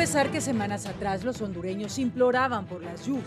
pesar que semanas atrás los hondureños imploraban por las lluvias,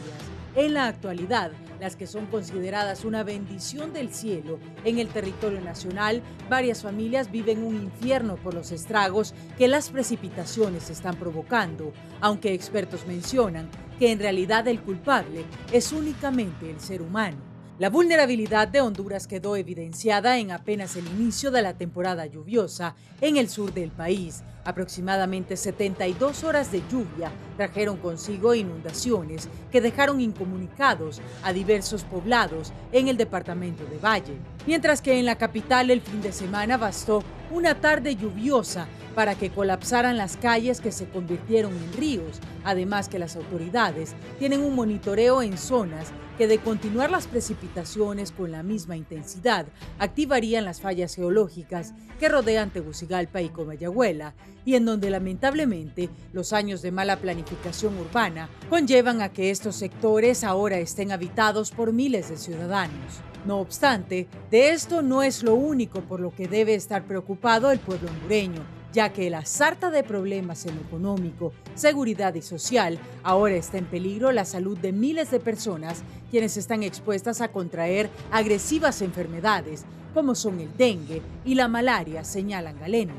en la actualidad, las que son consideradas una bendición del cielo en el territorio nacional, varias familias viven un infierno por los estragos que las precipitaciones están provocando, aunque expertos mencionan que en realidad el culpable es únicamente el ser humano. La vulnerabilidad de Honduras quedó evidenciada en apenas el inicio de la temporada lluviosa en el sur del país. Aproximadamente 72 horas de lluvia trajeron consigo inundaciones que dejaron incomunicados a diversos poblados en el departamento de Valle. Mientras que en la capital el fin de semana bastó una tarde lluviosa para que colapsaran las calles que se convirtieron en ríos, además que las autoridades tienen un monitoreo en zonas que de continuar las precipitaciones con la misma intensidad, activarían las fallas geológicas que rodean Tegucigalpa y Comayagüela, y en donde lamentablemente los años de mala planificación urbana conllevan a que estos sectores ahora estén habitados por miles de ciudadanos. No obstante, de esto no es lo único por lo que debe estar preocupado el pueblo hondureño, ya que la sarta de problemas en lo económico, seguridad y social, ahora está en peligro la salud de miles de personas quienes están expuestas a contraer agresivas enfermedades como son el dengue y la malaria, señalan galenos.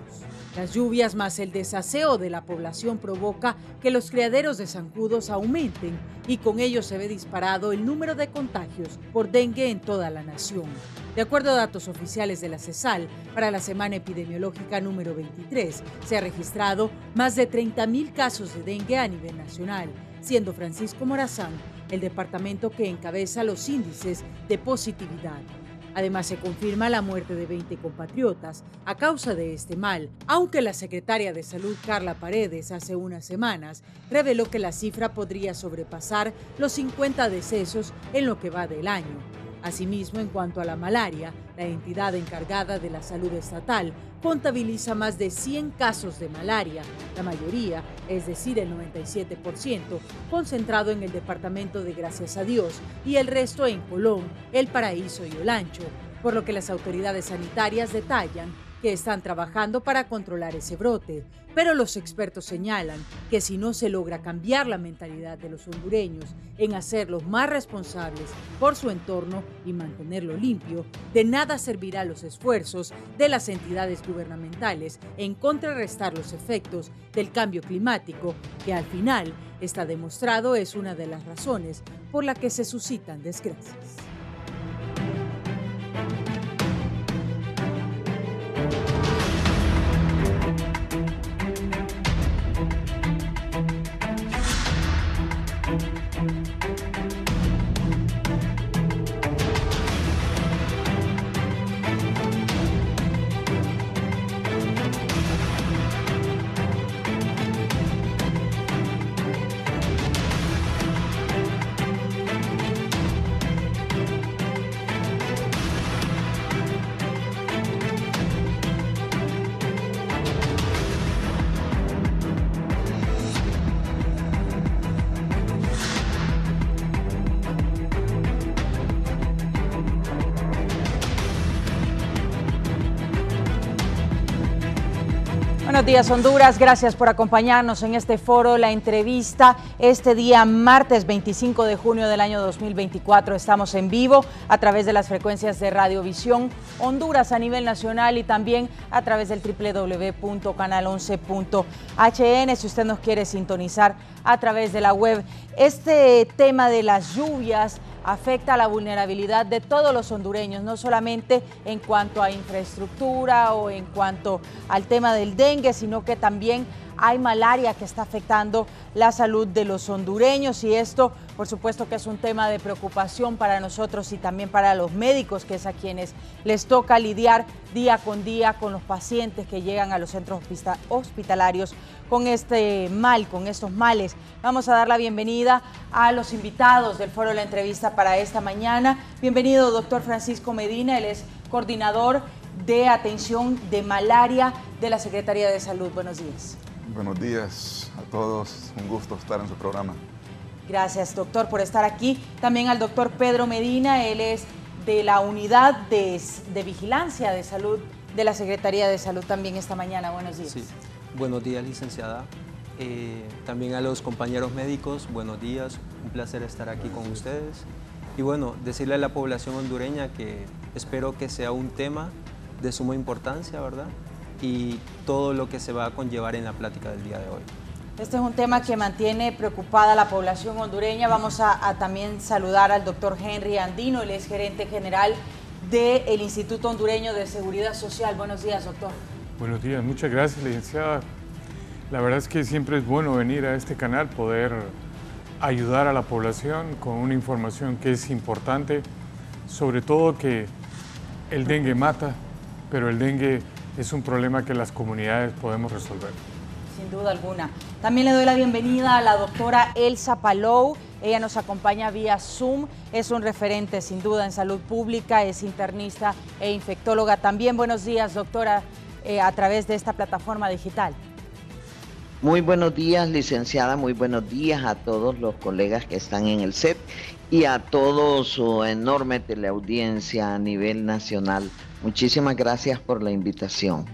Las lluvias más el desaseo de la población provoca que los criaderos de zancudos aumenten y con ello se ve disparado el número de contagios por dengue en toda la nación. De acuerdo a datos oficiales de la CESAL, para la semana epidemiológica número 23, se ha registrado más de 30,000 casos de dengue a nivel nacional, siendo Francisco Morazán el departamento que encabeza los índices de positividad. Además, se confirma la muerte de 20 compatriotas a causa de este mal, aunque la secretaria de Salud, Carla Paredes, hace unas semanas reveló que la cifra podría sobrepasar los 50 decesos en lo que va del año. Asimismo, en cuanto a la malaria, la entidad encargada de la salud estatal contabiliza más de 100 casos de malaria, la mayoría, es decir, el 97%, concentrado en el departamento de Gracias a Dios y el resto en Colón, El Paraíso y Olancho, por lo que las autoridades sanitarias detallan que están trabajando para controlar ese brote, pero los expertos señalan que si no se logra cambiar la mentalidad de los hondureños en hacerlos más responsables por su entorno y mantenerlo limpio, de nada servirá los esfuerzos de las entidades gubernamentales en contrarrestar los efectos del cambio climático, que al final está demostrado es una de las razones por la que se suscitan desgracias. Buenos días, Honduras. Gracias por acompañarnos en este foro, la entrevista. Este día, martes 25 de junio del año 2024, estamos en vivo a través de las frecuencias de Radiovisión Honduras a nivel nacional y también a través del www.canal11.hn, si usted nos quiere sintonizar a través de la web. Este tema de las lluvias afecta a la vulnerabilidad de todos los hondureños, no solamente en cuanto a infraestructura o en cuanto al tema del dengue, sino que también hay malaria que está afectando la salud de los hondureños, y esto por supuesto que es un tema de preocupación para nosotros y también para los médicos, que es a quienes les toca lidiar día con día con los pacientes que llegan a los centros hospitalarios con este mal, con estos males. Vamos a dar la bienvenida a los invitados del foro de la entrevista para esta mañana. Bienvenido, doctor Francisco Medina, él es coordinador de atención de malaria de la Secretaría de Salud. Buenos días. Buenos días a todos, un gusto estar en su programa. Gracias, doctor, por estar aquí. También al doctor Pedro Medina, él es de la Unidad de Vigilancia de Salud de la Secretaría de Salud también esta mañana. Buenos días. Sí. Buenos días, licenciada. También a los compañeros médicos, buenos días, un placer estar aquí con ustedes. Y bueno, decirle a la población hondureña que espero que sea un tema de suma importancia, ¿verdad? Y todo lo que se va a conllevar en la plática del día de hoy. Este es un tema que mantiene preocupada a la población hondureña. Vamos a también saludar al doctor Henry Andino, él es gerente general del Instituto Hondureño de Seguridad Social. Buenos días, doctor. Buenos días, muchas gracias, licenciada. La verdad es que siempre es bueno venir a este canal, poder ayudar a la población con una información que es importante, sobre todo que el dengue mata, pero el dengue es un problema que las comunidades podemos resolver. Sin duda alguna. También le doy la bienvenida a la doctora Elsa Palou. Ella nos acompaña vía Zoom. Es un referente, sin duda, en salud pública, es internista e infectóloga. También buenos días, doctora, a través de esta plataforma digital. Muy buenos días, licenciada. Muy buenos días a todos los colegas que están en el set y a toda su enorme teleaudiencia a nivel nacional. Muchísimas gracias por la invitación.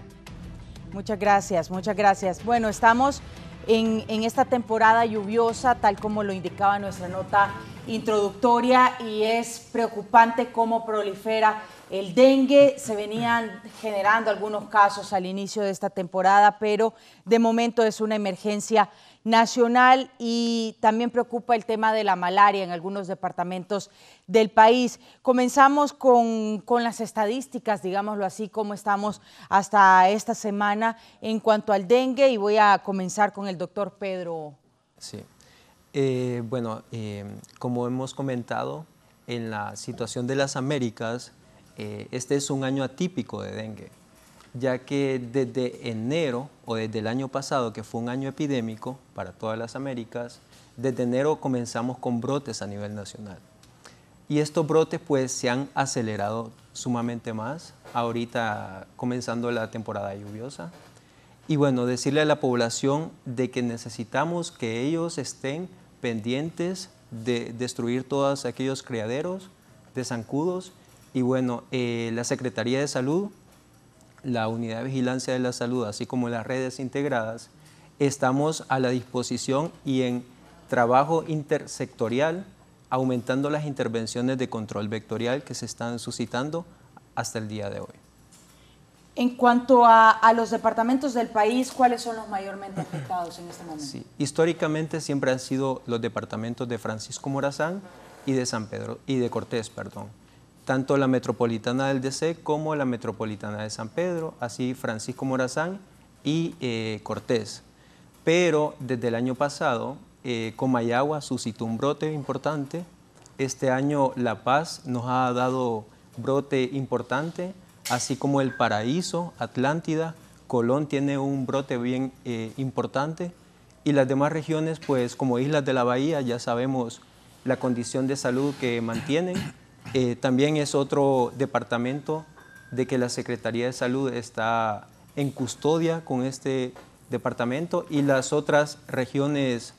Muchas gracias, muchas gracias. Bueno, estamos en esta temporada lluviosa, tal como lo indicaba nuestra nota introductoria, y es preocupante cómo prolifera el dengue. Se venían generando algunos casos al inicio de esta temporada, pero de momento es una emergencia nacional, y también preocupa el tema de la malaria en algunos departamentos del país. Comenzamos con las estadísticas, digámoslo así, cómo estamos hasta esta semana en cuanto al dengue, y voy a comenzar con el doctor Pedro. Sí. Como hemos comentado, en la situación de las Américas, este es un año atípico de dengue, ya que desde enero o desde el año pasado, que fue un año epidémico para todas las Américas, desde enero comenzamos con brotes a nivel nacional. Y estos brotes pues se han acelerado sumamente más, ahorita comenzando la temporada lluviosa. Y bueno, decirle a la población de que necesitamos que ellos estén pendientes de destruir todos aquellos criaderos de zancudos. Y bueno, la Secretaría de Salud, la Unidad de Vigilancia de la Salud, así como las redes integradas, estamos a la disposición y en trabajo intersectorial, aumentando las intervenciones de control vectorial que se están suscitando hasta el día de hoy. En cuanto a los departamentos del país, ¿cuáles son los mayormente afectados en este momento? Sí, históricamente siempre han sido los departamentos de Francisco Morazán y de San Pedro y de Cortés, perdón. Tanto la metropolitana del DC como la metropolitana de San Pedro, así Francisco Morazán y Cortés. Pero desde el año pasado, Comayagua suscitó un brote importante. Este año La Paz nos ha dado brote importante, así como El Paraíso, Atlántida, Colón tiene un brote bien importante. Y las demás regiones, pues como Islas de la Bahía, ya sabemos la condición de salud que mantienen. También es otro departamento de que la Secretaría de Salud está en custodia con este departamento, y las otras regiones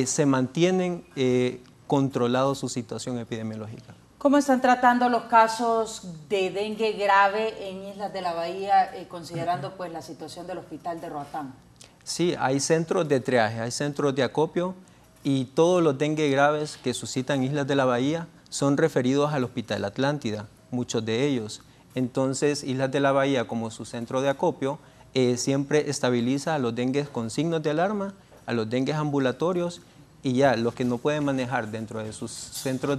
se mantienen controlados su situación epidemiológica. ¿Cómo están tratando los casos de dengue grave en Islas de la Bahía, considerando pues la situación del hospital de Roatán? Sí, hay centros de triaje, hay centros de acopio, y todos los dengue graves que suscitan Islas de la Bahía son referidos al Hospital Atlántida, muchos de ellos. Entonces, Islas de la Bahía, como su centro de acopio, siempre estabiliza a los dengues con signos de alarma, a los dengues ambulatorios, y ya los que no pueden manejar dentro de sus centros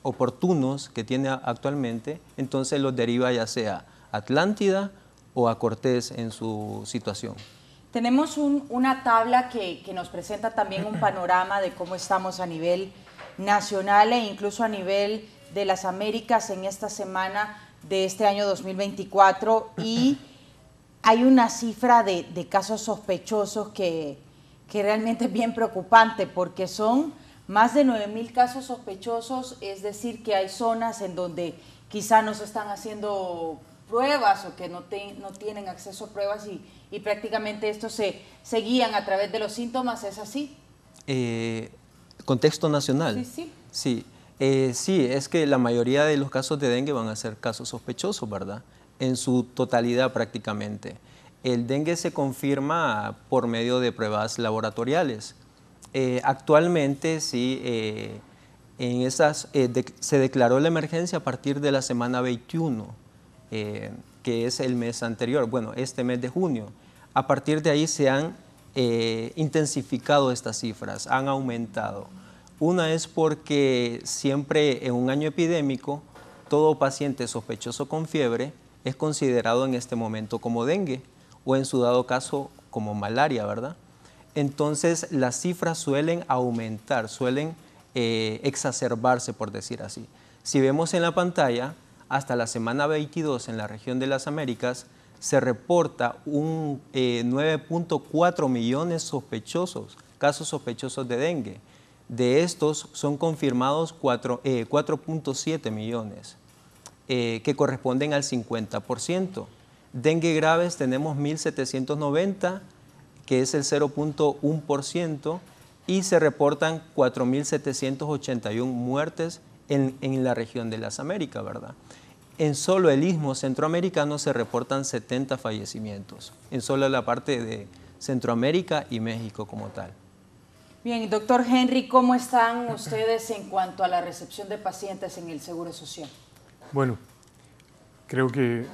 oportunos que tiene actualmente, entonces los deriva ya sea a Atlántida o a Cortés en su situación. Tenemos una tabla que nos presenta también un panorama de cómo estamos a nivel nacional e incluso a nivel de las Américas en esta semana de este año 2024, y hay una cifra de casos sospechosos que realmente es bien preocupante, porque son más de 9.000 casos sospechosos, es decir, que hay zonas en donde quizá no se están haciendo pruebas o que no tienen acceso a pruebas, y prácticamente estos se guían a través de los síntomas. ¿Es así? Contexto nacional. Sí, sí. Sí. Sí, es que la mayoría de los casos de dengue van a ser casos sospechosos, ¿verdad? En su totalidad prácticamente. el dengue se confirma por medio de pruebas laboratoriales. Actualmente sí, se declaró la emergencia a partir de la semana 21, que es el mes anterior, bueno, este mes de junio. A partir de ahí se han intensificado estas cifras, han aumentado. Una es porque siempre en un año epidémico, todo paciente sospechoso con fiebre es considerado en este momento como dengue o en su dado caso como malaria, ¿verdad? Entonces las cifras suelen aumentar, suelen exacerbarse, por decir así. Si vemos en la pantalla, hasta la semana 22 en la región de las Américas se reporta un 9.4 millones casos sospechosos de dengue. De estos son confirmados 4.7 millones, que corresponden al 50%. Dengue graves tenemos 1.790, que es el 0.1%, y se reportan 4.781 muertes en la región de las Américas, ¿verdad? En solo el Istmo Centroamericano se reportan 70 fallecimientos, en solo la parte de Centroamérica y México como tal. Bien, doctor Henry, ¿cómo están ustedes en cuanto a la recepción de pacientes en el Seguro Social? Bueno, creo que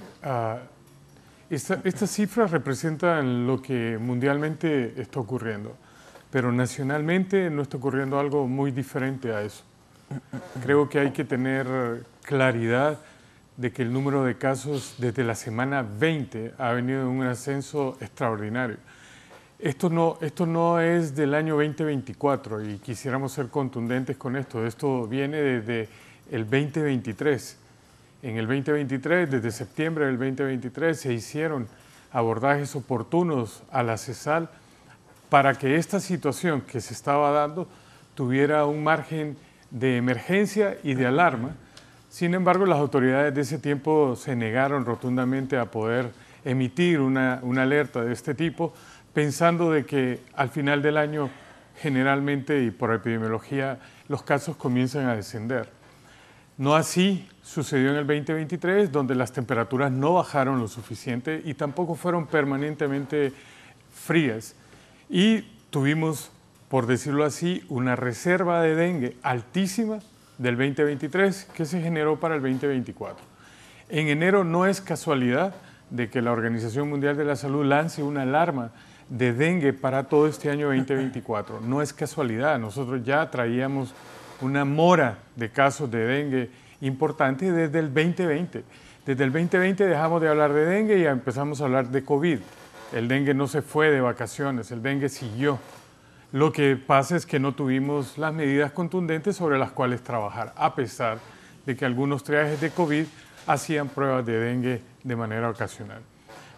estas cifras representan lo que mundialmente está ocurriendo, pero nacionalmente no está ocurriendo algo muy diferente a eso. Creo que hay que tener claridad de que el número de casos desde la semana 20 ha venido en un ascenso extraordinario. Esto no es del año 2024 y quisiéramos ser contundentes con esto. Esto viene desde el 2023. En el 2023, desde septiembre del 2023, se hicieron abordajes oportunos a la CESAL para que esta situación que se estaba dando tuviera un margen de emergencia y de alarma. Sin embargo, las autoridades de ese tiempo se negaron rotundamente a poder emitir una alerta de este tipo, pensando de que al final del año, generalmente y por epidemiología, los casos comienzan a descender. No así sucedió en el 2023, donde las temperaturas no bajaron lo suficiente y tampoco fueron permanentemente frías. Y tuvimos, por decirlo así, una reserva de dengue altísima del 2023 que se generó para el 2024. En enero no es casualidad de que la Organización Mundial de la Salud lance una alarma de dengue para todo este año 2024. No es casualidad, nosotros ya traíamos una mora de casos de dengue importante desde el 2020. Desde el 2020 dejamos de hablar de dengue y empezamos a hablar de COVID. El dengue no se fue de vacaciones, el dengue siguió. Lo que pasa es que no tuvimos las medidas contundentes sobre las cuales trabajar, a pesar de que algunos triajes de COVID hacían pruebas de dengue de manera ocasional.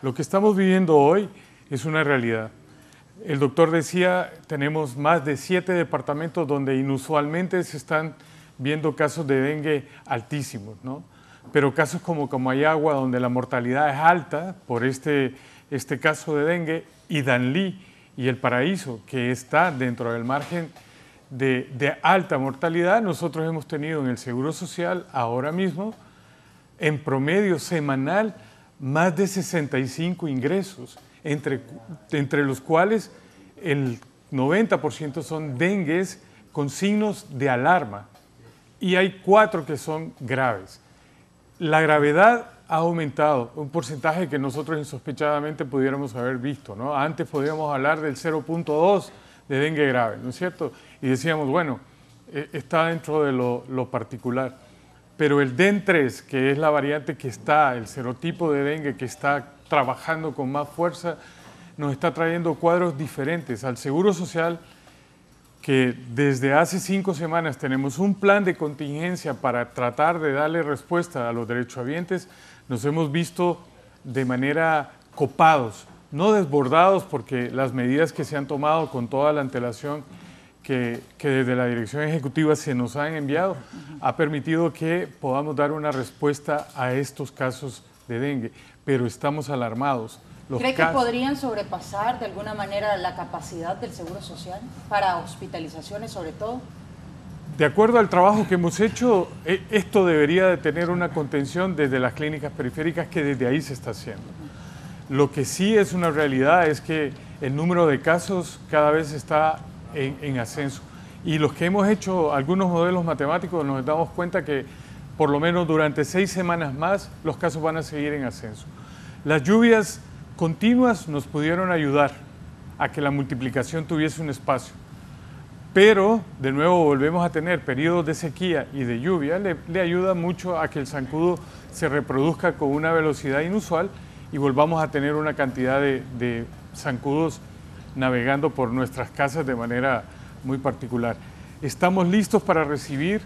Lo que estamos viviendo hoy es una realidad. El doctor decía, tenemos más de 7 departamentos donde inusualmente se están viendo casos de dengue altísimos, ¿no? Pero casos como Comayagua, donde la mortalidad es alta por este caso de dengue, y Danlí y El Paraíso, que está dentro del margen de alta mortalidad, nosotros hemos tenido en el Seguro Social ahora mismo, en promedio semanal, más de 65 ingresos, entre los cuales el 90% son dengues con signos de alarma y hay 4 que son graves. La gravedad ha aumentado, un porcentaje que nosotros insospechadamente pudiéramos haber visto, ¿no? Antes podíamos hablar del 0.2 de dengue grave, ¿no es cierto? Y decíamos, bueno, está dentro de lo particular. Pero el DEN3, que es la variante que está, el serotipo de dengue que está trabajando con más fuerza, nos está trayendo cuadros diferentes. Al Seguro Social, que desde hace 5 semanas tenemos un plan de contingencia para tratar de darle respuesta a los derechohabientes, nos hemos visto de manera copados, no desbordados, porque las medidas que se han tomado con toda la antelación que desde la Dirección Ejecutiva se nos han enviado, ha permitido que podamos dar una respuesta a estos casos de dengue, pero estamos alarmados. ¿Cree que podrían sobrepasar de alguna manera la capacidad del Seguro Social para hospitalizaciones sobre todo? De acuerdo al trabajo que hemos hecho, esto debería de tener una contención desde las clínicas periféricas, que desde ahí se está haciendo. Lo que sí es una realidad es que el número de casos cada vez está en ascenso. Y los que hemos hecho algunos modelos matemáticos nos damos cuenta que por lo menos durante 6 semanas más los casos van a seguir en ascenso. Las lluvias continuas nos pudieron ayudar a que la multiplicación tuviese un espacio. Pero, de nuevo, volvemos a tener periodos de sequía y de lluvia, le ayuda mucho a que el zancudo se reproduzca con una velocidad inusual y volvamos a tener una cantidad de zancudos navegando por nuestras casas de manera muy particular. Estamos listos para recibir,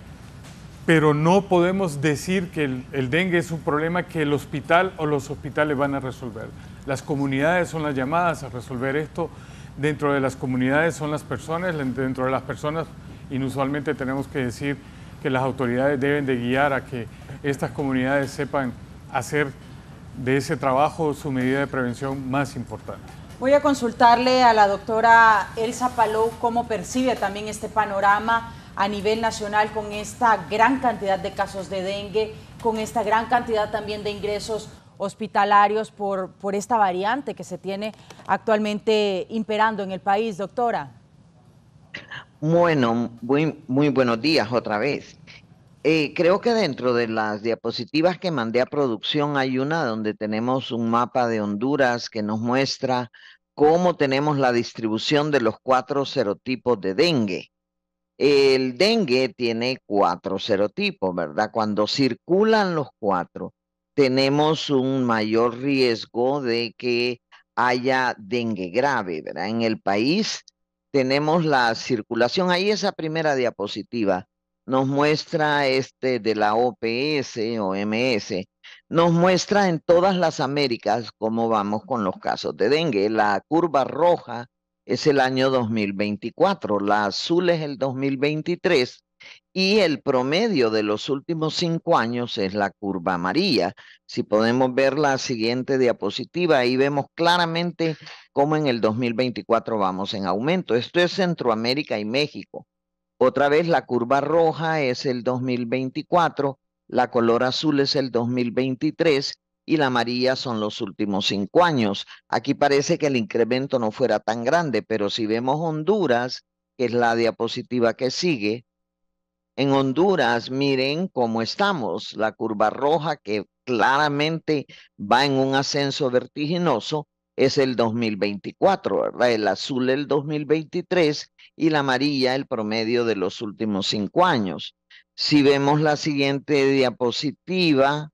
pero no podemos decir que el dengue es un problema que el hospital o los hospitales van a resolver. Las comunidades son las llamadas a resolver esto. Dentro de las comunidades son las personas, dentro de las personas inusualmente tenemos que decir que las autoridades deben de guiar a que estas comunidades sepan hacer de ese trabajo su medida de prevención más importante. Voy a consultarle a la doctora Elsa Palou cómo percibe también este panorama a nivel nacional con esta gran cantidad de casos de dengue, con esta gran cantidad también de ingresos hospitalarios por esta variante que se tiene actualmente imperando en el país, doctora. Bueno, muy buenos días otra vez. Creo que dentro de las diapositivas que mandé a producción hay una donde tenemos un mapa de Honduras que nos muestra cómo tenemos la distribución de los 4 serotipos de dengue. El dengue tiene 4 serotipos, ¿verdad? Cuando circulan los 4, tenemos un mayor riesgo de que haya dengue grave, ¿verdad? En el país tenemos la circulación, ahí esa primera diapositiva nos muestra de la OPS o MS, nos muestra en todas las Américas cómo vamos con los casos de dengue. La curva roja es el año 2024, la azul es el 2023 y el promedio de los últimos 5 años es la curva amarilla. Si podemos ver la siguiente diapositiva, ahí vemos claramente cómo en el 2024 vamos en aumento. Esto es Centroamérica y México. Otra vez la curva roja es el 2024, la color azul es el 2023 y la amarilla son los últimos 5 años. Aquí parece que el incremento no fuera tan grande, pero si vemos Honduras, que es la diapositiva que sigue, en Honduras miren cómo estamos. La curva roja que claramente va en un ascenso vertiginoso es el 2024, ¿verdad? El azul el 2023 y la amarilla el promedio de los últimos 5 años. Si vemos la siguiente diapositiva,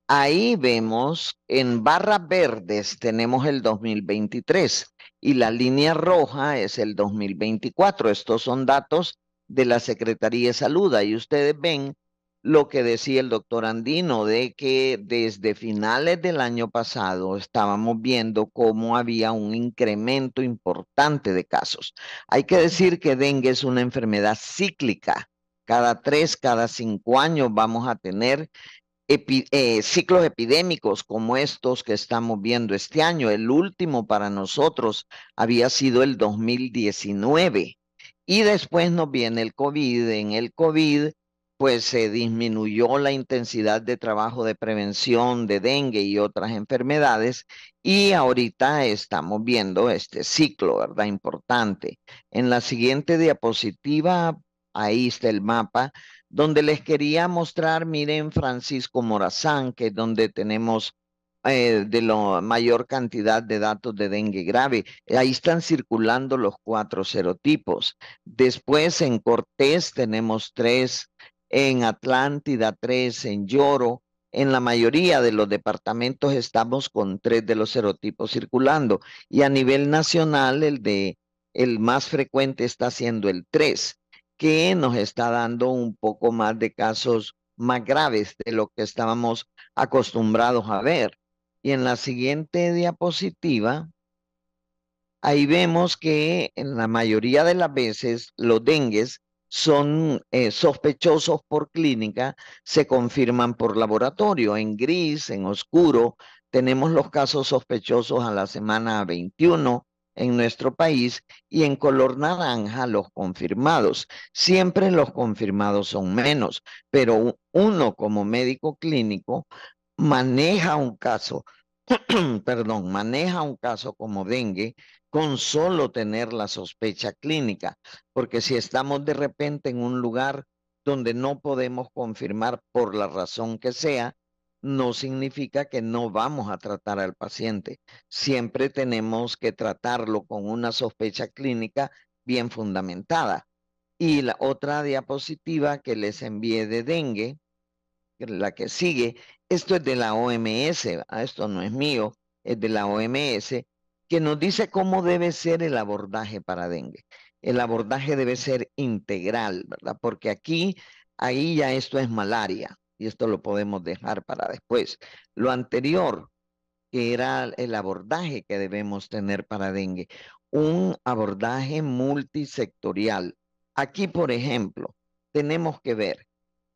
ahí vemos en barras verdes tenemos el 2023 y la línea roja es el 2024. Estos son datos de la Secretaría de Salud. Ahí ustedes ven lo que decía el doctor Andino, de que desde finales del año pasado estábamos viendo cómo había un incremento importante de casos. Hay que decir que dengue es una enfermedad cíclica. Cada 3, cada 5 años vamos a tener ciclos epidémicos como estos que estamos viendo este año. El último para nosotros había sido el 2019 y después nos viene el COVID. En el COVID pues se disminuyó la intensidad de trabajo de prevención de dengue y otras enfermedades y ahorita estamos viendo este ciclo, ¿verdad? Importante. En la siguiente diapositiva, ahí está el mapa donde les quería mostrar, miren Francisco Morazán, que es donde tenemos de la mayor cantidad de datos de dengue grave. Ahí están circulando los 4 serotipos. Después en Cortés tenemos 3, en Atlántida 3, en Lloro. En la mayoría de los departamentos estamos con 3 de los serotipos circulando. Y a nivel nacional el más frecuente está siendo el 3, que nos está dando un poco más de casos más graves de lo que estábamos acostumbrados a ver. Y en la siguiente diapositiva, ahí vemos que en la mayoría de las veces los dengues son sospechosos por clínica, se confirman por laboratorio. En gris, en oscuro, tenemos los casos sospechosos a la semana 21 en nuestro país y en color naranja los confirmados. Siempre los confirmados son menos, pero uno como médico clínico maneja un caso perdón, maneja un caso como dengue con solo tener la sospecha clínica, porque si estamos de repente en un lugar donde no podemos confirmar por la razón que sea, no significa que no vamos a tratar al paciente. Siempre tenemos que tratarlo con una sospecha clínica bien fundamentada. Y la otra diapositiva que les envié de dengue, la que sigue, esto es de la OMS, esto no es mío, es de la OMS, que nos dice cómo debe ser el abordaje para dengue. El abordaje debe ser integral, ¿verdad? Porque aquí, ahí ya esto es malaria y esto lo podemos dejar para después. Lo anterior, que era el abordaje que debemos tener para dengue, un abordaje multisectorial. Aquí, por ejemplo, tenemos que ver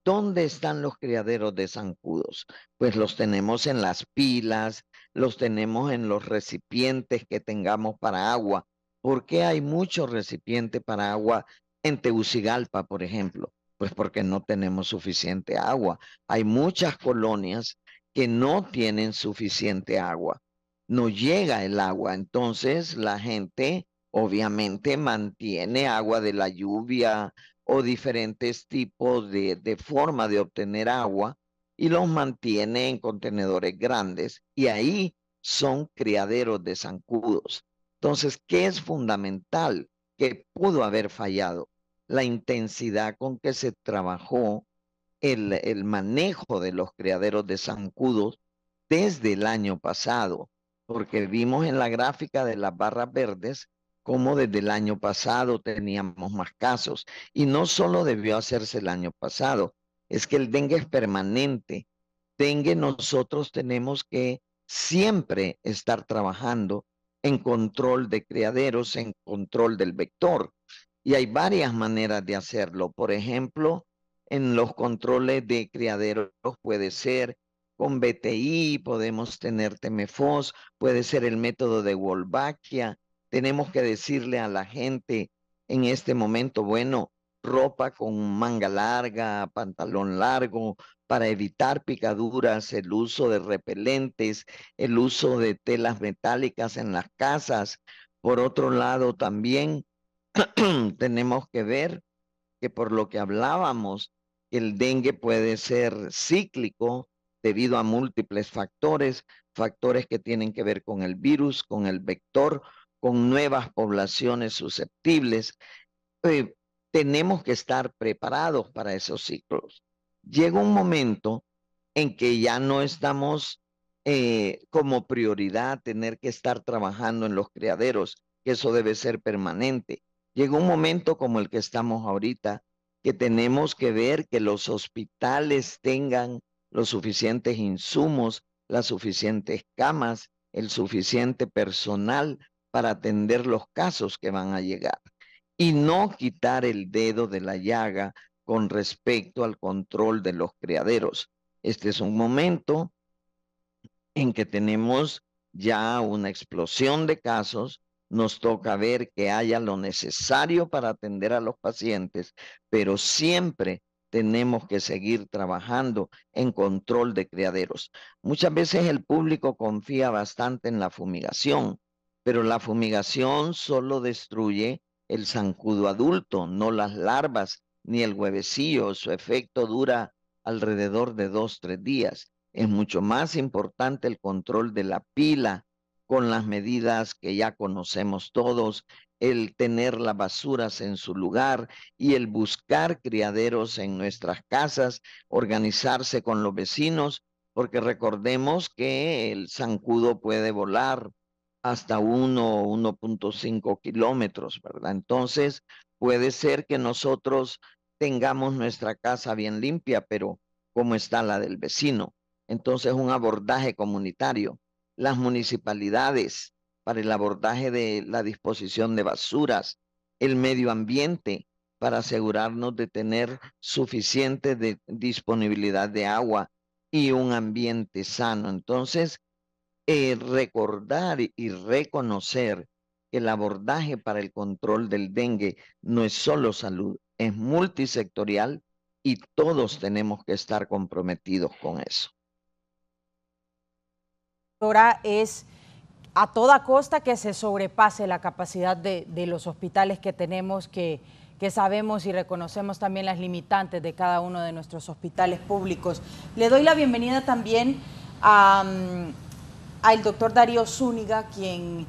¿dónde están los criaderos de zancudos? Pues los tenemos en las pilas, los tenemos en los recipientes que tengamos para agua. ¿Por qué hay muchos recipientes para agua en Tegucigalpa, por ejemplo? Pues porque no tenemos suficiente agua. Hay muchas colonias que no tienen suficiente agua. No llega el agua, entonces la gente obviamente mantiene agua de la lluvia o diferentes tipos de forma de obtener agua y los mantiene en contenedores grandes y ahí son criaderos de zancudos. Entonces, ¿qué es fundamental que pudo haber fallado? La intensidad con que se trabajó el manejo de los criaderos de zancudos desde el año pasado, porque vimos en la gráfica de las barras verdes cómo desde el año pasado teníamos más casos. Y no solo debió hacerse el año pasado, es que el dengue es permanente. Dengue nosotros tenemos que siempre estar trabajando en control de criaderos, en control del vector. Y hay varias maneras de hacerlo. Por ejemplo, en los controles de criaderos puede ser con BTI, podemos tener Temefos, puede ser el método de Wolbachia. Tenemos que decirle a la gente en este momento, bueno, ropa con manga larga, pantalón largo, para evitar picaduras, el uso de repelentes, el uso de telas metálicas en las casas. Por otro lado, también tenemos que ver que por lo que hablábamos, el dengue puede ser cíclico debido a múltiples factores, factores que tienen que ver con el virus, con el vector, con nuevas poblaciones susceptibles. Eh, Tenemos que estar preparados para esos ciclos. Llega un momento en que ya no estamos como prioridad tener que estar trabajando en los criaderos, que eso debe ser permanente. Llega un momento como el que estamos ahorita, que tenemos que ver que los hospitales tengan los suficientes insumos, las suficientes camas, el suficiente personal para atender los casos que van a llegar y no quitar el dedo de la llaga con respecto al control de los criaderos. Este es un momento en que tenemos ya una explosión de casos, nos toca ver que haya lo necesario para atender a los pacientes, pero siempre tenemos que seguir trabajando en control de criaderos. Muchas veces el público confía bastante en la fumigación, pero la fumigación solo destruye el zancudo adulto, no las larvas ni el huevecillo. Su efecto dura alrededor de 2, 3 días. Es mucho más importante el control de la pila con las medidas que ya conocemos todos, el tener las basuras en su lugar y el buscar criaderos en nuestras casas, organizarse con los vecinos, porque recordemos que el zancudo puede volar hasta 1.5 kilómetros, ¿verdad? Entonces, puede ser que nosotros tengamos nuestra casa bien limpia, pero ¿cómo está la del vecino? Entonces, un abordaje comunitario. Las municipalidades para el abordaje de la disposición de basuras, el medio ambiente para asegurarnos de tener suficiente disponibilidad de agua y un ambiente sano. Entonces, recordar y reconocer que el abordaje para el control del dengue no es solo salud, es multisectorial y todos tenemos que estar comprometidos con eso. Doctora, es a toda costa que se sobrepase la capacidad de los hospitales que tenemos, que sabemos y reconocemos también las limitantes de cada uno de nuestros hospitales públicos. Le doy la bienvenida también al doctor Darío Zúñiga, quien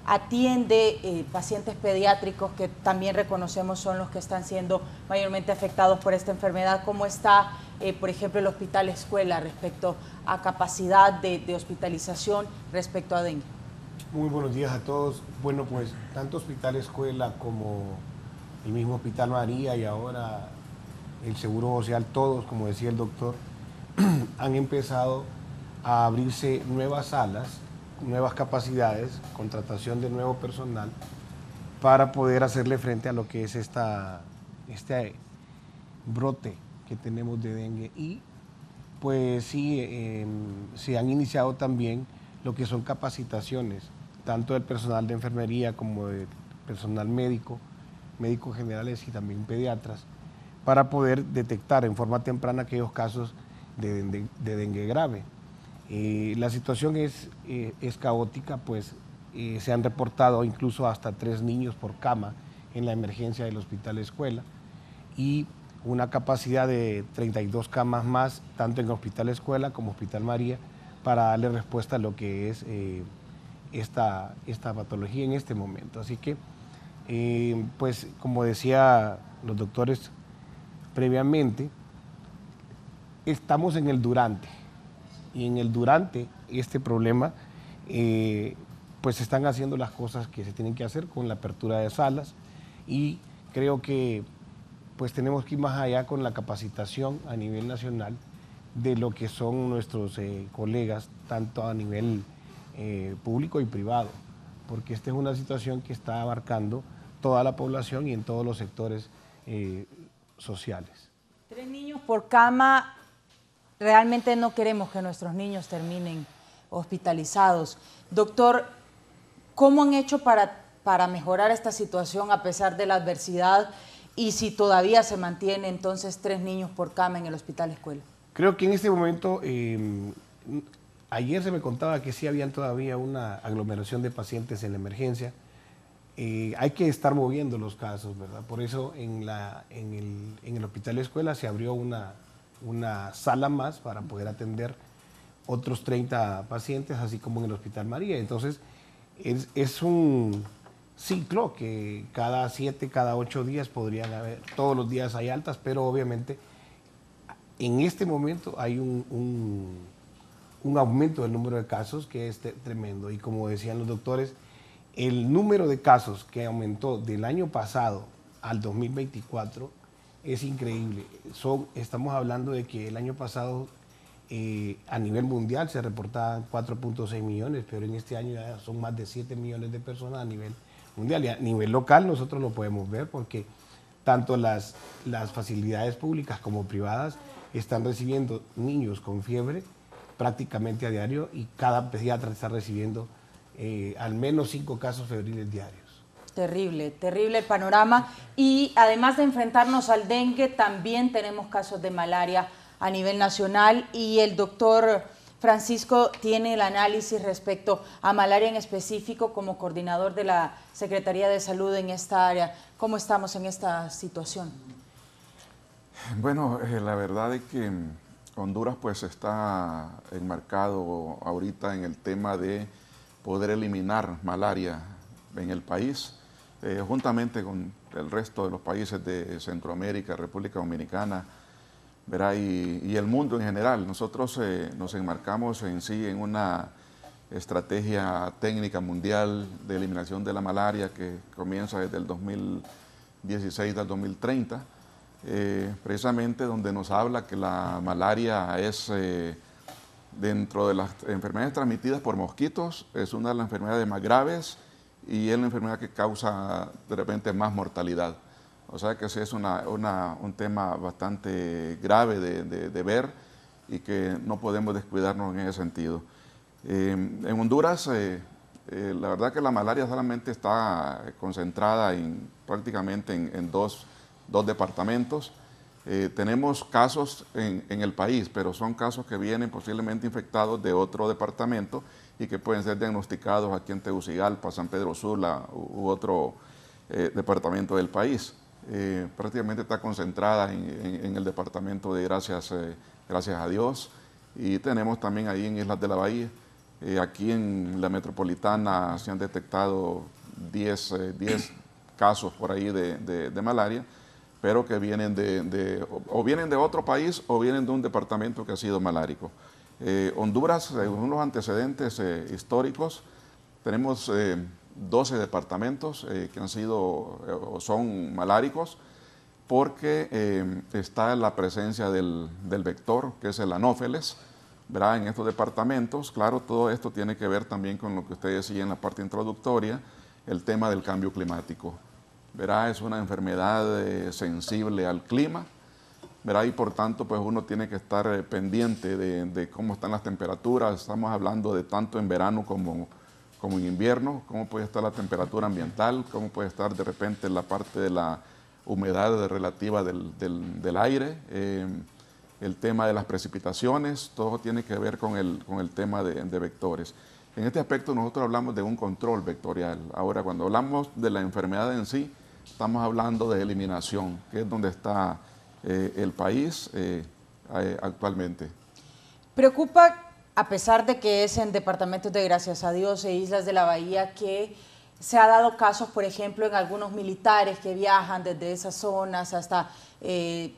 atiende pacientes pediátricos que también reconocemos son los que están siendo mayormente afectados por esta enfermedad. ¿Cómo está, por ejemplo, el Hospital Escuela respecto a capacidad de hospitalización respecto a dengue? Muy buenos días a todos. Bueno, pues tanto Hospital Escuela como el mismo Hospital María y ahora el Seguro Social, todos, como decía el doctor, han empezado a abrirse nuevas salas, nuevas capacidades, contratación de nuevo personal para poder hacerle frente a lo que es este brote que tenemos de dengue. Y pues sí, se han iniciado también lo que son capacitaciones, tanto del personal de enfermería como del personal médico, médicos generales y también pediatras, para poder detectar en forma temprana aquellos casos de dengue grave. La situación es caótica, pues se han reportado incluso hasta 3 niños por cama en la emergencia del Hospital Escuela y una capacidad de 32 camas más, tanto en el Hospital Escuela como Hospital María, para darle respuesta a lo que es esta patología en este momento. Así que, pues como decía los doctores previamente, estamos en el durante. Y en el durante este problema, pues se están haciendo las cosas que se tienen que hacer con la apertura de salas y creo que pues tenemos que ir más allá con la capacitación a nivel nacional de lo que son nuestros colegas, tanto a nivel público y privado, porque esta es una situación que está abarcando toda la población y en todos los sectores sociales. 3 niños por cama. Realmente no queremos que nuestros niños terminen hospitalizados. Doctor, ¿cómo han hecho para mejorar esta situación a pesar de la adversidad y si todavía se mantiene entonces 3 niños por cama en el Hospital Escuela? Creo que en este momento, ayer se me contaba que sí habían todavía una aglomeración de pacientes en la emergencia. Hay que estar moviendo los casos, ¿verdad? Por eso en el Hospital Escuela se abrió una sala más para poder atender otros 30 pacientes, así como en el Hospital María. Entonces, es un ciclo que cada 7, cada 8 días podrían haber, todos los días hay altas, pero obviamente en este momento hay un aumento del número de casos que es tremendo. Y como decían los doctores, el número de casos que aumentó del año pasado al 2024 es increíble. Estamos hablando de que el año pasado a nivel mundial se reportaban 4.6 millones, pero en este año ya son más de 7 millones de personas a nivel mundial. Y a nivel local nosotros lo podemos ver porque tanto las facilidades públicas como privadas están recibiendo niños con fiebre prácticamente a diario y cada pediatra está recibiendo al menos 5 casos febriles diarios. Terrible, terrible el panorama. Y además de enfrentarnos al dengue, también tenemos casos de malaria a nivel nacional y el doctor Francisco tiene el análisis respecto a malaria en específico como coordinador de la Secretaría de Salud en esta área. ¿Cómo estamos en esta situación? Bueno, la verdad es que Honduras pues está enmarcado ahorita en el tema de poder eliminar malaria en el país. Juntamente con el resto de los países de Centroamérica, República Dominicana, ¿verdad? Y el mundo en general. Nosotros nos enmarcamos en sí en una estrategia técnica mundial de eliminación de la malaria que comienza desde el 2016 al 2030, precisamente donde nos habla que la malaria es, dentro de las enfermedades transmitidas por mosquitos, es una de las enfermedades más graves y es la enfermedad que causa de repente más mortalidad. O sea que sí es un tema bastante grave de ver y que no podemos descuidarnos en ese sentido. En Honduras, la verdad que la malaria solamente está concentrada prácticamente en dos departamentos. Tenemos casos en el país, pero son casos que vienen posiblemente infectados de otro departamento y que pueden ser diagnosticados aquí en Tegucigalpa, San Pedro Sula u otro departamento del país. Prácticamente está concentrada en el departamento de Gracias a Dios, y tenemos también ahí en Islas de la Bahía. Aquí en la metropolitana se han detectado 10 casos por ahí de malaria, pero que vienen o vienen de otro país o vienen de un departamento que ha sido malárico. Honduras, según los antecedentes históricos, tenemos 12 departamentos que han sido o son maláricos, porque está la presencia del vector, que es el anófeles, ¿verdad? En estos departamentos. Claro, todo esto tiene que ver también con lo que usted decía en la parte introductoria, el tema del cambio climático. ¿Verdad? Es una enfermedad sensible al clima, ¿verdad? Y por tanto, pues uno tiene que estar pendiente de cómo están las temperaturas. Estamos hablando de tanto en verano como en invierno, cómo puede estar la temperatura ambiental, cómo puede estar de repente la parte de la humedad relativa del aire, el tema de las precipitaciones. Todo tiene que ver con el tema de vectores. En este aspecto nosotros hablamos de un control vectorial. Ahora, cuando hablamos de la enfermedad en sí, estamos hablando de eliminación, que es donde está el país actualmente. Preocupa, a pesar de que es en departamentos de Gracias a Dios e Islas de la Bahía, que se ha dado casos, por ejemplo, en algunos militares que viajan desde esas zonas hasta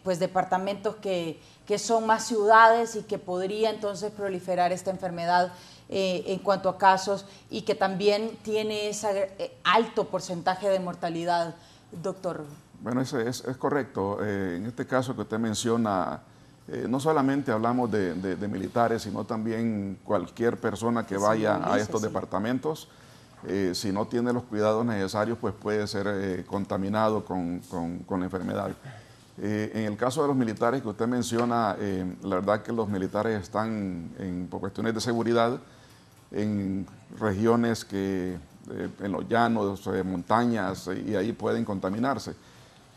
pues departamentos que son más ciudades y que podría entonces proliferar esta enfermedad en cuanto a casos, y que también tiene ese alto porcentaje de mortalidad, doctor. Bueno, eso es correcto. En este caso que usted menciona, no solamente hablamos de militares, sino también cualquier persona que vaya a estos departamentos, si no tiene los cuidados necesarios, pues puede ser contaminado con la enfermedad. En el caso de los militares que usted menciona, la verdad que los militares están, por cuestiones de seguridad, en regiones en los llanos, montañas, y ahí pueden contaminarse.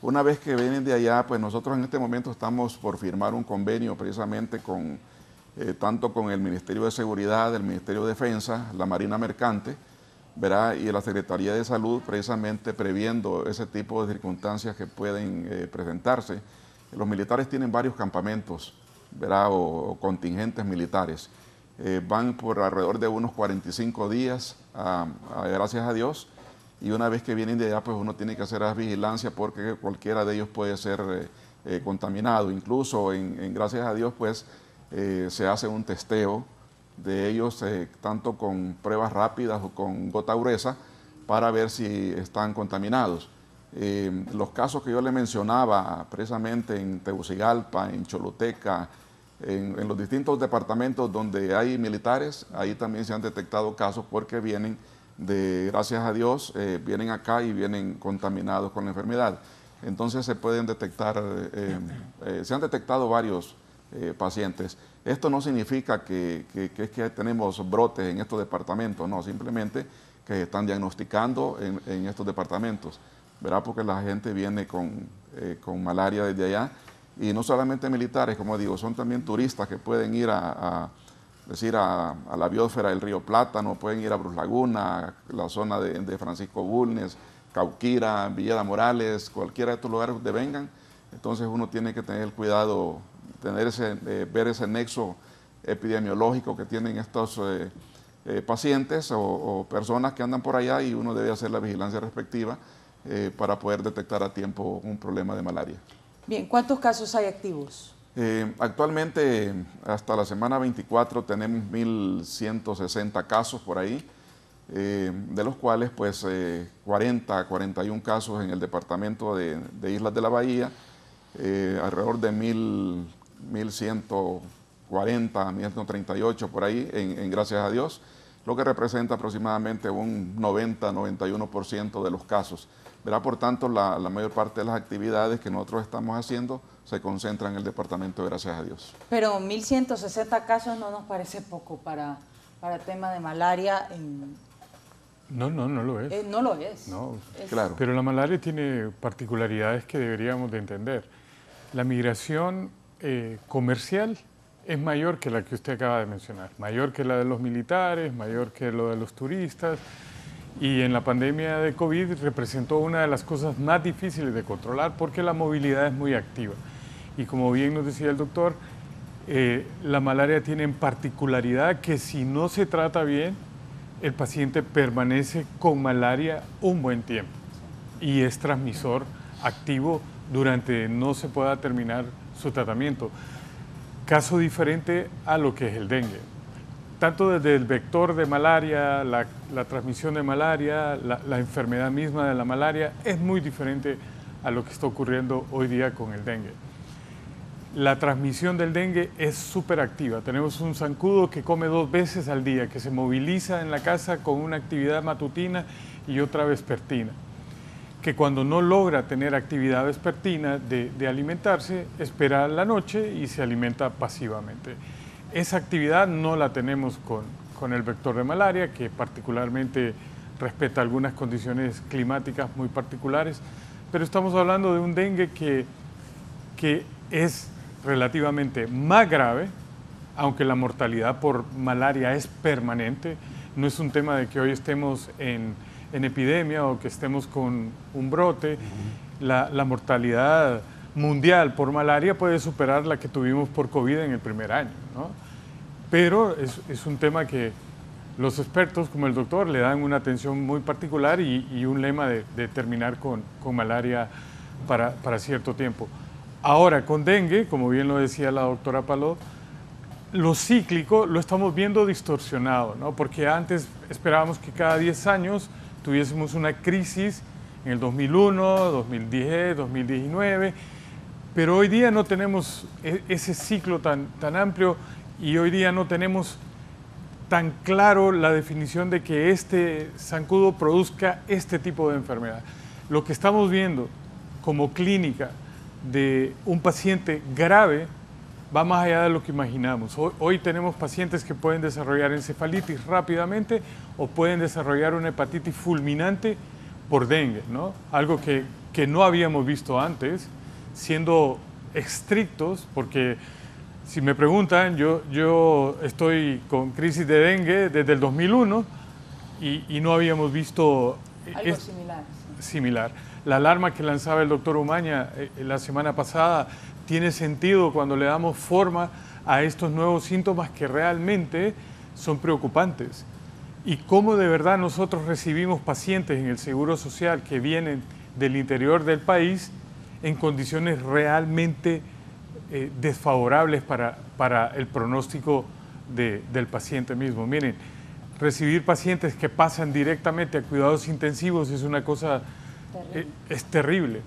Una vez que vienen de allá, pues nosotros en este momento estamos por firmar un convenio precisamente tanto con el Ministerio de Seguridad, el Ministerio de Defensa, la Marina Mercante, ¿verdad? Y la Secretaría de Salud, precisamente previendo ese tipo de circunstancias que pueden presentarse. Los militares tienen varios campamentos, ¿verdad? O contingentes militares. Van por alrededor de unos 45 días, gracias a Dios, y una vez que vienen de allá, pues uno tiene que hacer la vigilancia, porque cualquiera de ellos puede ser contaminado. Incluso en gracias a Dios, pues se hace un testeo de ellos, tanto con pruebas rápidas o con gota gruesa, para ver si están contaminados. Los casos que yo le mencionaba, precisamente en Tegucigalpa, en Choluteca, en los distintos departamentos donde hay militares, ahí también se han detectado casos, porque vienen gracias a Dios, vienen acá y vienen contaminados con la enfermedad. Entonces se pueden detectar, se han detectado varios pacientes. Esto no significa que tenemos brotes en estos departamentos, no, simplemente que están diagnosticando en estos departamentos, ¿verdad? Porque la gente viene con malaria desde allá. Y no solamente militares, como digo, son también turistas que pueden ir a la biosfera del río Plátano, pueden ir a Brus Laguna, la zona de Francisco Bulnes, Cauquira, Villeda Morales, cualquiera de estos lugares donde vengan. Entonces uno tiene que tener el cuidado, ver ese nexo epidemiológico que tienen estos pacientes o personas que andan por allá, y uno debe hacer la vigilancia respectiva para poder detectar a tiempo un problema de malaria. Bien, ¿cuántos casos hay activos? Actualmente, hasta la semana 24, tenemos 1.160 casos por ahí, de los cuales pues 41 casos en el departamento de Islas de la Bahía, alrededor de 1.140, 1.138 por ahí, en Gracias a Dios, lo que representa aproximadamente un 90-91% de los casos, ¿verdad? Por tanto, la mayor parte de las actividades que nosotros estamos haciendo se concentran en el departamento de Gracias a Dios. Pero 1.160 casos no nos parece poco para el tema de malaria. No lo es. No lo es. No, claro. Pero la malaria tiene particularidades que deberíamos de entender. la migración comercial es mayor que la que usted acaba de mencionar, mayor que la de los militares, mayor que lo de los turistas, y en la pandemia de COVID representó una de las cosas más difíciles de controlar porque la movilidad es muy activa. Y como bien nos decía el doctor, la malaria tiene en particularidad que si no se trata bien, el paciente permanece con malaria un buen tiempo y es transmisor activo durante no se pueda terminar su tratamiento. Caso diferente a lo que es el dengue. Tanto desde el vector de malaria, la transmisión de malaria, la enfermedad misma de la malaria, es muy diferente a lo que está ocurriendo hoy día con el dengue. La transmisión del dengue es súper activa. Tenemos un zancudo que come 2 veces al día, que se moviliza en la casa con una actividad matutina y otra vespertina, que cuando no logra tener actividad vespertina de alimentarse, espera la noche y se alimenta pasivamente. Esa actividad no la tenemos con el vector de malaria, que particularmente respeta algunas condiciones climáticas muy particulares, pero estamos hablando de un dengue que es relativamente más grave, aunque la mortalidad por malaria es permanente. No es un tema de que hoy estemos en epidemia o que estemos con un brote. La mortalidad mundial por malaria puede superar la que tuvimos por COVID en el primer año, ¿no? Pero es un tema que los expertos, como el doctor, le dan una atención muy particular y un lema de terminar con malaria para cierto tiempo. Ahora, con dengue, como bien lo decía la doctora Paló, lo cíclico lo estamos viendo distorsionado, ¿no? Porque antes esperábamos que cada 10 años tuviésemos una crisis en el 2001, 2010, 2019, pero hoy día no tenemos ese ciclo tan amplio y hoy día no tenemos tan claro la definición de que este zancudo produzca este tipo de enfermedad. Lo que estamos viendo como clínica de un paciente grave va más allá de lo que imaginamos. Hoy tenemos pacientes que pueden desarrollar encefalitis rápidamente o pueden desarrollar una hepatitis fulminante por dengue, ¿no? Algo que no habíamos visto antes, siendo estrictos, porque si me preguntan, yo estoy con crisis de dengue desde el 2001 y no habíamos visto algo similar. La alarma que lanzaba el doctor Umaña la semana pasada tiene sentido cuando le damos forma a estos nuevos síntomas que realmente son preocupantes. Y cómo de verdad nosotros recibimos pacientes en el Seguro Social que vienen del interior del país en condiciones realmente desfavorables para el pronóstico del paciente mismo. Miren, recibir pacientes que pasan directamente a cuidados intensivos es una cosa... Es terrible.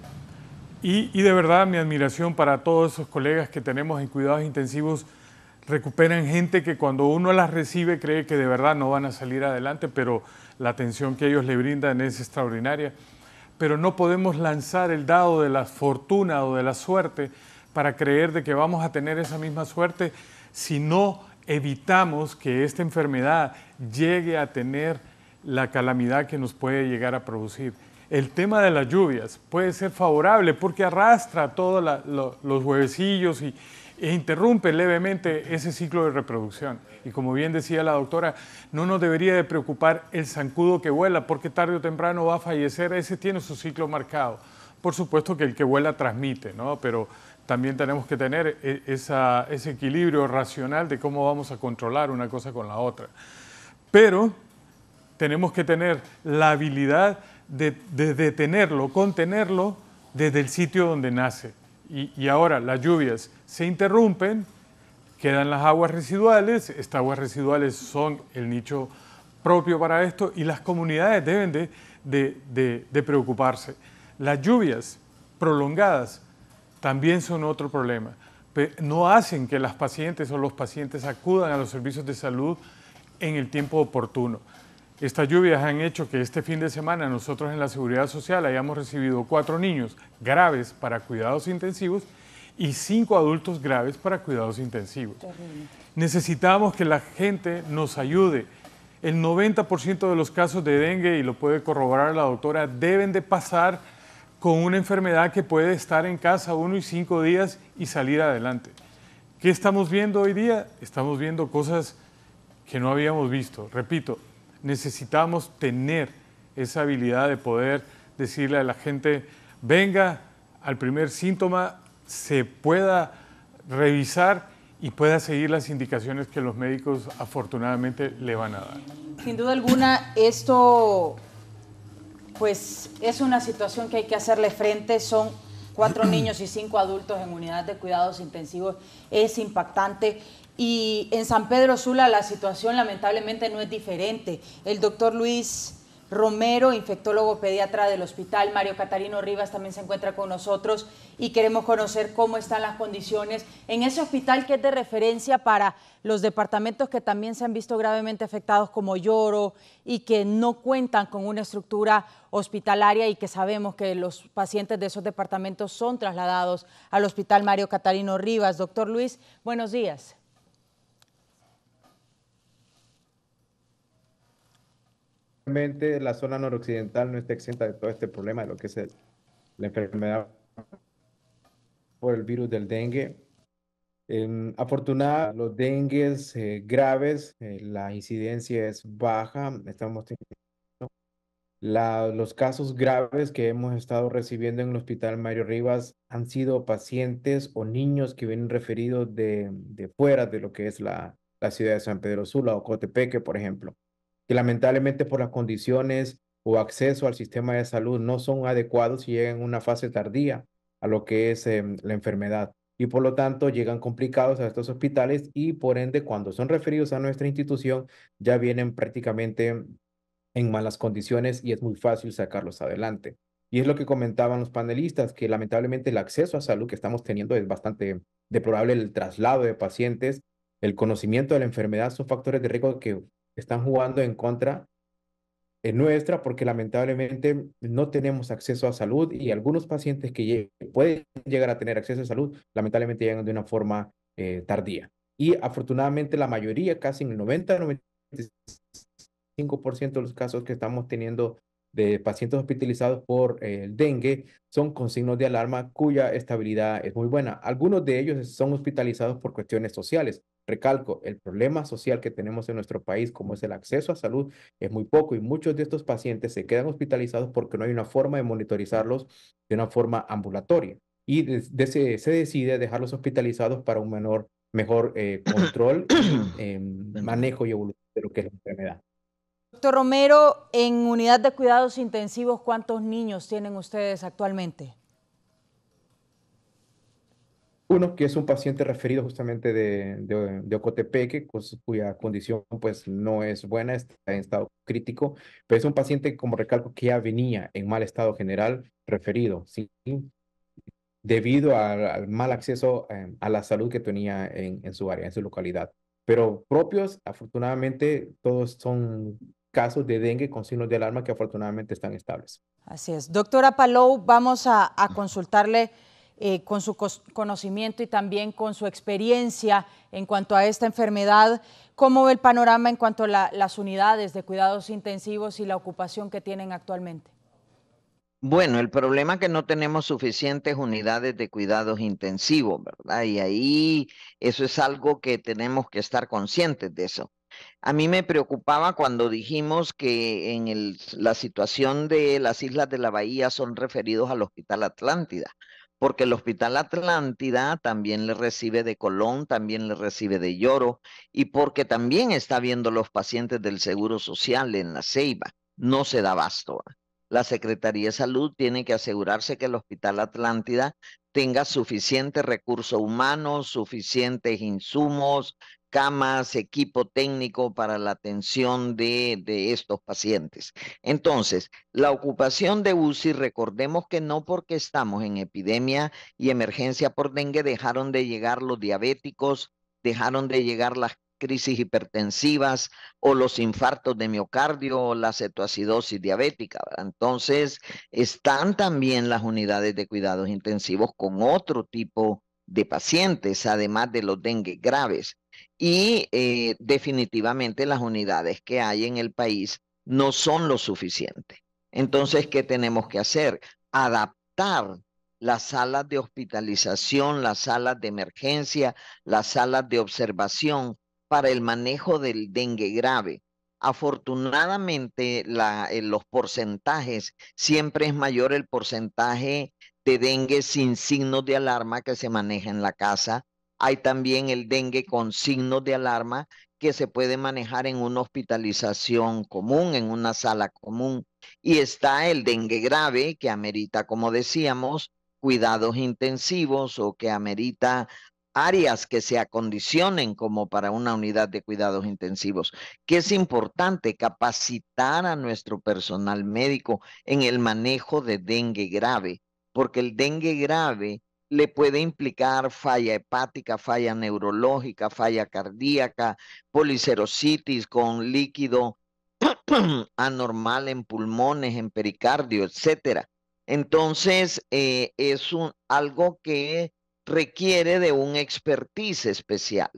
Y de verdad mi admiración para todos esos colegas que tenemos en cuidados intensivos. Recuperan gente que cuando uno las recibe cree que de verdad no van a salir adelante, pero la atención que ellos le brindan es extraordinaria. Pero no podemos lanzar el dado de la fortuna o de la suerte para creer de que vamos a tener esa misma suerte si no evitamos que esta enfermedad llegue a tener la calamidad que nos puede llegar a producir. El tema de las lluvias puede ser favorable porque arrastra todos los huevecillos e interrumpe levemente ese ciclo de reproducción. Y como bien decía la doctora, no nos debería de preocupar el zancudo que vuela porque tarde o temprano va a fallecer, ese tiene su ciclo marcado. Por supuesto que el que vuela transmite, ¿no? Pero también tenemos que tener ese equilibrio racional de cómo vamos a controlar una cosa con la otra. Pero tenemos que tener la habilidad de detenerlo, contenerlo desde el sitio donde nace. Y ahora las lluvias se interrumpen, quedan las aguas residuales, estas aguas residuales son el nicho propio para esto y las comunidades deben de preocuparse. Las lluvias prolongadas también son otro problema. No hacen que las pacientes o los pacientes acudan a los servicios de salud en el tiempo oportuno. Estas lluvias han hecho que este fin de semana nosotros en la Seguridad Social hayamos recibido 4 niños graves para cuidados intensivos y 5 adultos graves para cuidados intensivos. Terrible. Necesitamos que la gente nos ayude. El 90% de los casos de dengue, y lo puede corroborar la doctora, deben de pasar con una enfermedad que puede estar en casa 1 y 5 días y salir adelante. ¿Qué estamos viendo hoy día? Estamos viendo cosas que no habíamos visto. Repito, necesitamos tener esa habilidad de poder decirle a la gente, venga al primer síntoma, se pueda revisar y pueda seguir las indicaciones que los médicos afortunadamente le van a dar. Sin duda alguna, esto pues es una situación que hay que hacerle frente. Son 4 niños y 5 adultos en unidad de cuidados intensivos. Es impactante. Y en San Pedro Sula la situación lamentablemente no es diferente. El doctor Luis Romero, infectólogo pediatra del Hospital Mario Catarino Rivas, también se encuentra con nosotros y queremos conocer cómo están las condiciones en ese hospital que es de referencia para los departamentos que también se han visto gravemente afectados como Lloro y que no cuentan con una estructura hospitalaria y que sabemos que los pacientes de esos departamentos son trasladados al Hospital Mario Catarino Rivas. Doctor Luis, buenos días. Realmente la zona noroccidental no está exenta de todo este problema de lo que es la enfermedad por el virus del dengue. Afortunadamente, los dengues graves, la incidencia es baja. Estamos teniendo los casos graves que hemos estado recibiendo en el Hospital Mario Rivas han sido pacientes o niños que vienen referidos de fuera de lo que es la ciudad de San Pedro Sula o Cotepeque, por ejemplo, que lamentablemente por las condiciones o acceso al sistema de salud no son adecuados y llegan en una fase tardía a lo que es la enfermedad. Y por lo tanto llegan complicados a estos hospitales y por ende cuando son referidos a nuestra institución ya vienen prácticamente en malas condiciones y es muy fácil sacarlos adelante. Y es lo que comentaban los panelistas, que lamentablemente el acceso a salud que estamos teniendo es bastante deplorable, el traslado de pacientes, el conocimiento de la enfermedad son factores de riesgo que están jugando en contra nuestra porque lamentablemente no tenemos acceso a salud y algunos pacientes que pueden llegar a tener acceso a salud lamentablemente llegan de una forma tardía. Y afortunadamente la mayoría, casi en el 90-95% de los casos que estamos teniendo de pacientes hospitalizados por el dengue son con signos de alarma cuya estabilidad es muy buena. Algunos de ellos son hospitalizados por cuestiones sociales. Recalco, el problema social que tenemos en nuestro país, como es el acceso a salud, es muy poco y muchos de estos pacientes se quedan hospitalizados porque no hay una forma de monitorizarlos de una forma ambulatoria. Y se decide dejarlos hospitalizados para un mejor control y manejo y evolución de lo que es la enfermedad. Doctor Romero, en unidad de cuidados intensivos, ¿cuántos niños tienen ustedes actualmente? Uno que es un paciente referido justamente de Ocotepeque, cuya condición pues no es buena, está en estado crítico, pero es un paciente, como recalco, que ya venía en mal estado general referido, ¿sí? Debido al mal acceso a la salud que tenía en su área, en su localidad. Pero propios, afortunadamente, todos son casos de dengue con signos de alarma que afortunadamente están estables. Así es. Doctora Palou, vamos a consultarle con su conocimiento y también con su experiencia en cuanto a esta enfermedad. ¿Cómo ve el panorama en cuanto a las unidades de cuidados intensivos y la ocupación que tienen actualmente? Bueno, el problema es que no tenemos suficientes unidades de cuidados intensivos, ¿verdad? Y ahí eso es algo que tenemos que estar conscientes de eso. A mí me preocupaba cuando dijimos que en la situación de las islas de la Bahía son referidos al Hospital Atlántida, porque el Hospital Atlántida también le recibe de Colón, también le recibe de Lloro, y porque también está viendo los pacientes del Seguro Social en La Ceiba. No se da abasto. La Secretaría de Salud tiene que asegurarse que el Hospital Atlántida tenga suficiente recurso humano, suficientes insumos, camas, equipo técnico para la atención de estos pacientes. Entonces, la ocupación de UCI, recordemos que no porque estamos en epidemia y emergencia por dengue dejaron de llegar los diabéticos, dejaron de llegar las crisis hipertensivas o los infartos de miocardio o la cetoacidosis diabética, ¿verdad? Entonces, están también las unidades de cuidados intensivos con otro tipo de pacientes, además de los dengue graves. Y definitivamente las unidades que hay en el país no son lo suficiente. Entonces, ¿qué tenemos que hacer? Adaptar aumentar las salas de hospitalización, las salas de emergencia, las salas de observación para el manejo del dengue grave. Afortunadamente, los porcentajes, siempre es mayor el porcentaje de dengue sin signos de alarma que se maneja en la casa. Hay también el dengue con signos de alarma que se puede manejar en una hospitalización común, en una sala común. Y está el dengue grave que amerita, como decíamos, cuidados intensivos o que amerita áreas que se acondicionen como para una unidad de cuidados intensivos, que es importante capacitar a nuestro personal médico en el manejo de dengue grave, porque el dengue grave le puede implicar falla hepática, falla neurológica, falla cardíaca, policerositis con líquido anormal en pulmones, en pericardio, etcétera. Entonces, es algo que requiere de un expertise especial.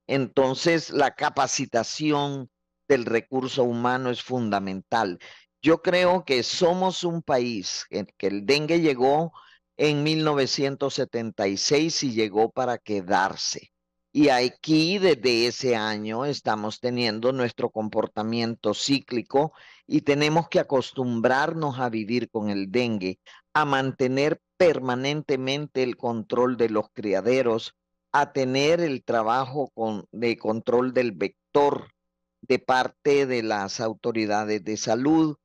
Entonces, la capacitación del recurso humano es fundamental. Yo creo que somos un país que el dengue llegó en 1976 y llegó para quedarse. Y aquí desde ese año estamos teniendo nuestro comportamiento cíclico y tenemos que acostumbrarnos a vivir con el dengue, a mantener permanentemente el control de los criaderos, a tener el trabajo de control del vector de parte de las autoridades de salud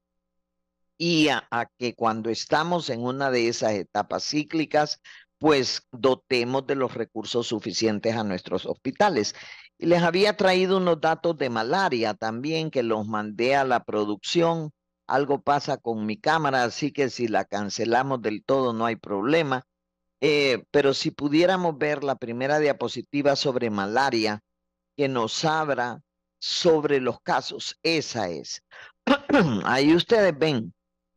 y a que cuando estamos en una de esas etapas cíclicas, pues dotemos de los recursos suficientes a nuestros hospitales. Y les había traído unos datos de malaria también que los mandé a la producción. Algo pasa con mi cámara, así que si la cancelamos del todo no hay problema. Pero si pudiéramos ver la primera diapositiva sobre malaria que nos habla sobre los casos, esa es. Ahí ustedes ven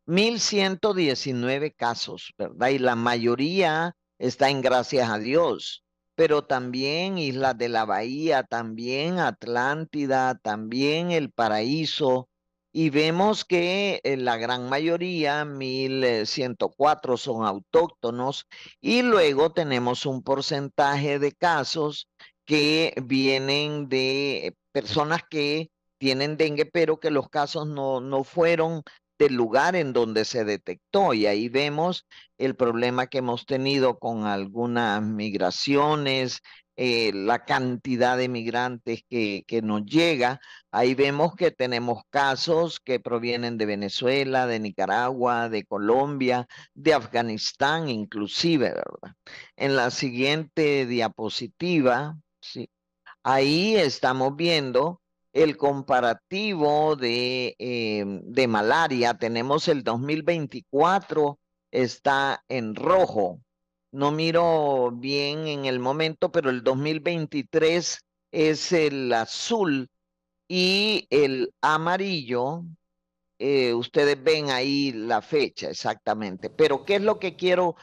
1.119 casos, ¿verdad? Y la mayoría está en gracias a Dios, pero también Islas de la Bahía, también Atlántida, también El Paraíso, y vemos que la gran mayoría, 1.104, son autóctonos, y luego tenemos un porcentaje de casos que vienen de personas que tienen dengue, pero que los casos no fueron del lugar en donde se detectó. Y ahí vemos el problema que hemos tenido con algunas migraciones, la cantidad de migrantes que nos llega. Ahí vemos que tenemos casos que provienen de Venezuela, de Nicaragua, de Colombia, de Afganistán inclusive, ¿verdad? En la siguiente diapositiva, sí, ahí estamos viendo el comparativo de malaria. Tenemos el 2024, está en rojo. No miro bien en el momento, pero el 2023 es el azul y el amarillo. Ustedes ven ahí la fecha exactamente. Pero ¿qué es lo que quiero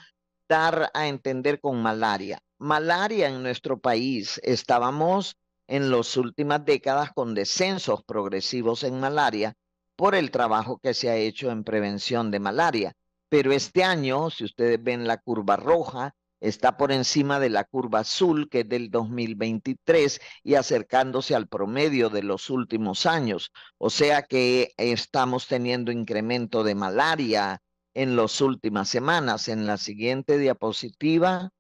dar a entender con malaria? Malaria en nuestro país, estábamos en las últimas décadas con descensos progresivos en malaria por el trabajo que se ha hecho en prevención de malaria. Pero este año, si ustedes ven la curva roja, está por encima de la curva azul, que es del 2023, y acercándose al promedio de los últimos años. O sea que estamos teniendo incremento de malaria en las últimas semanas. En la siguiente diapositiva,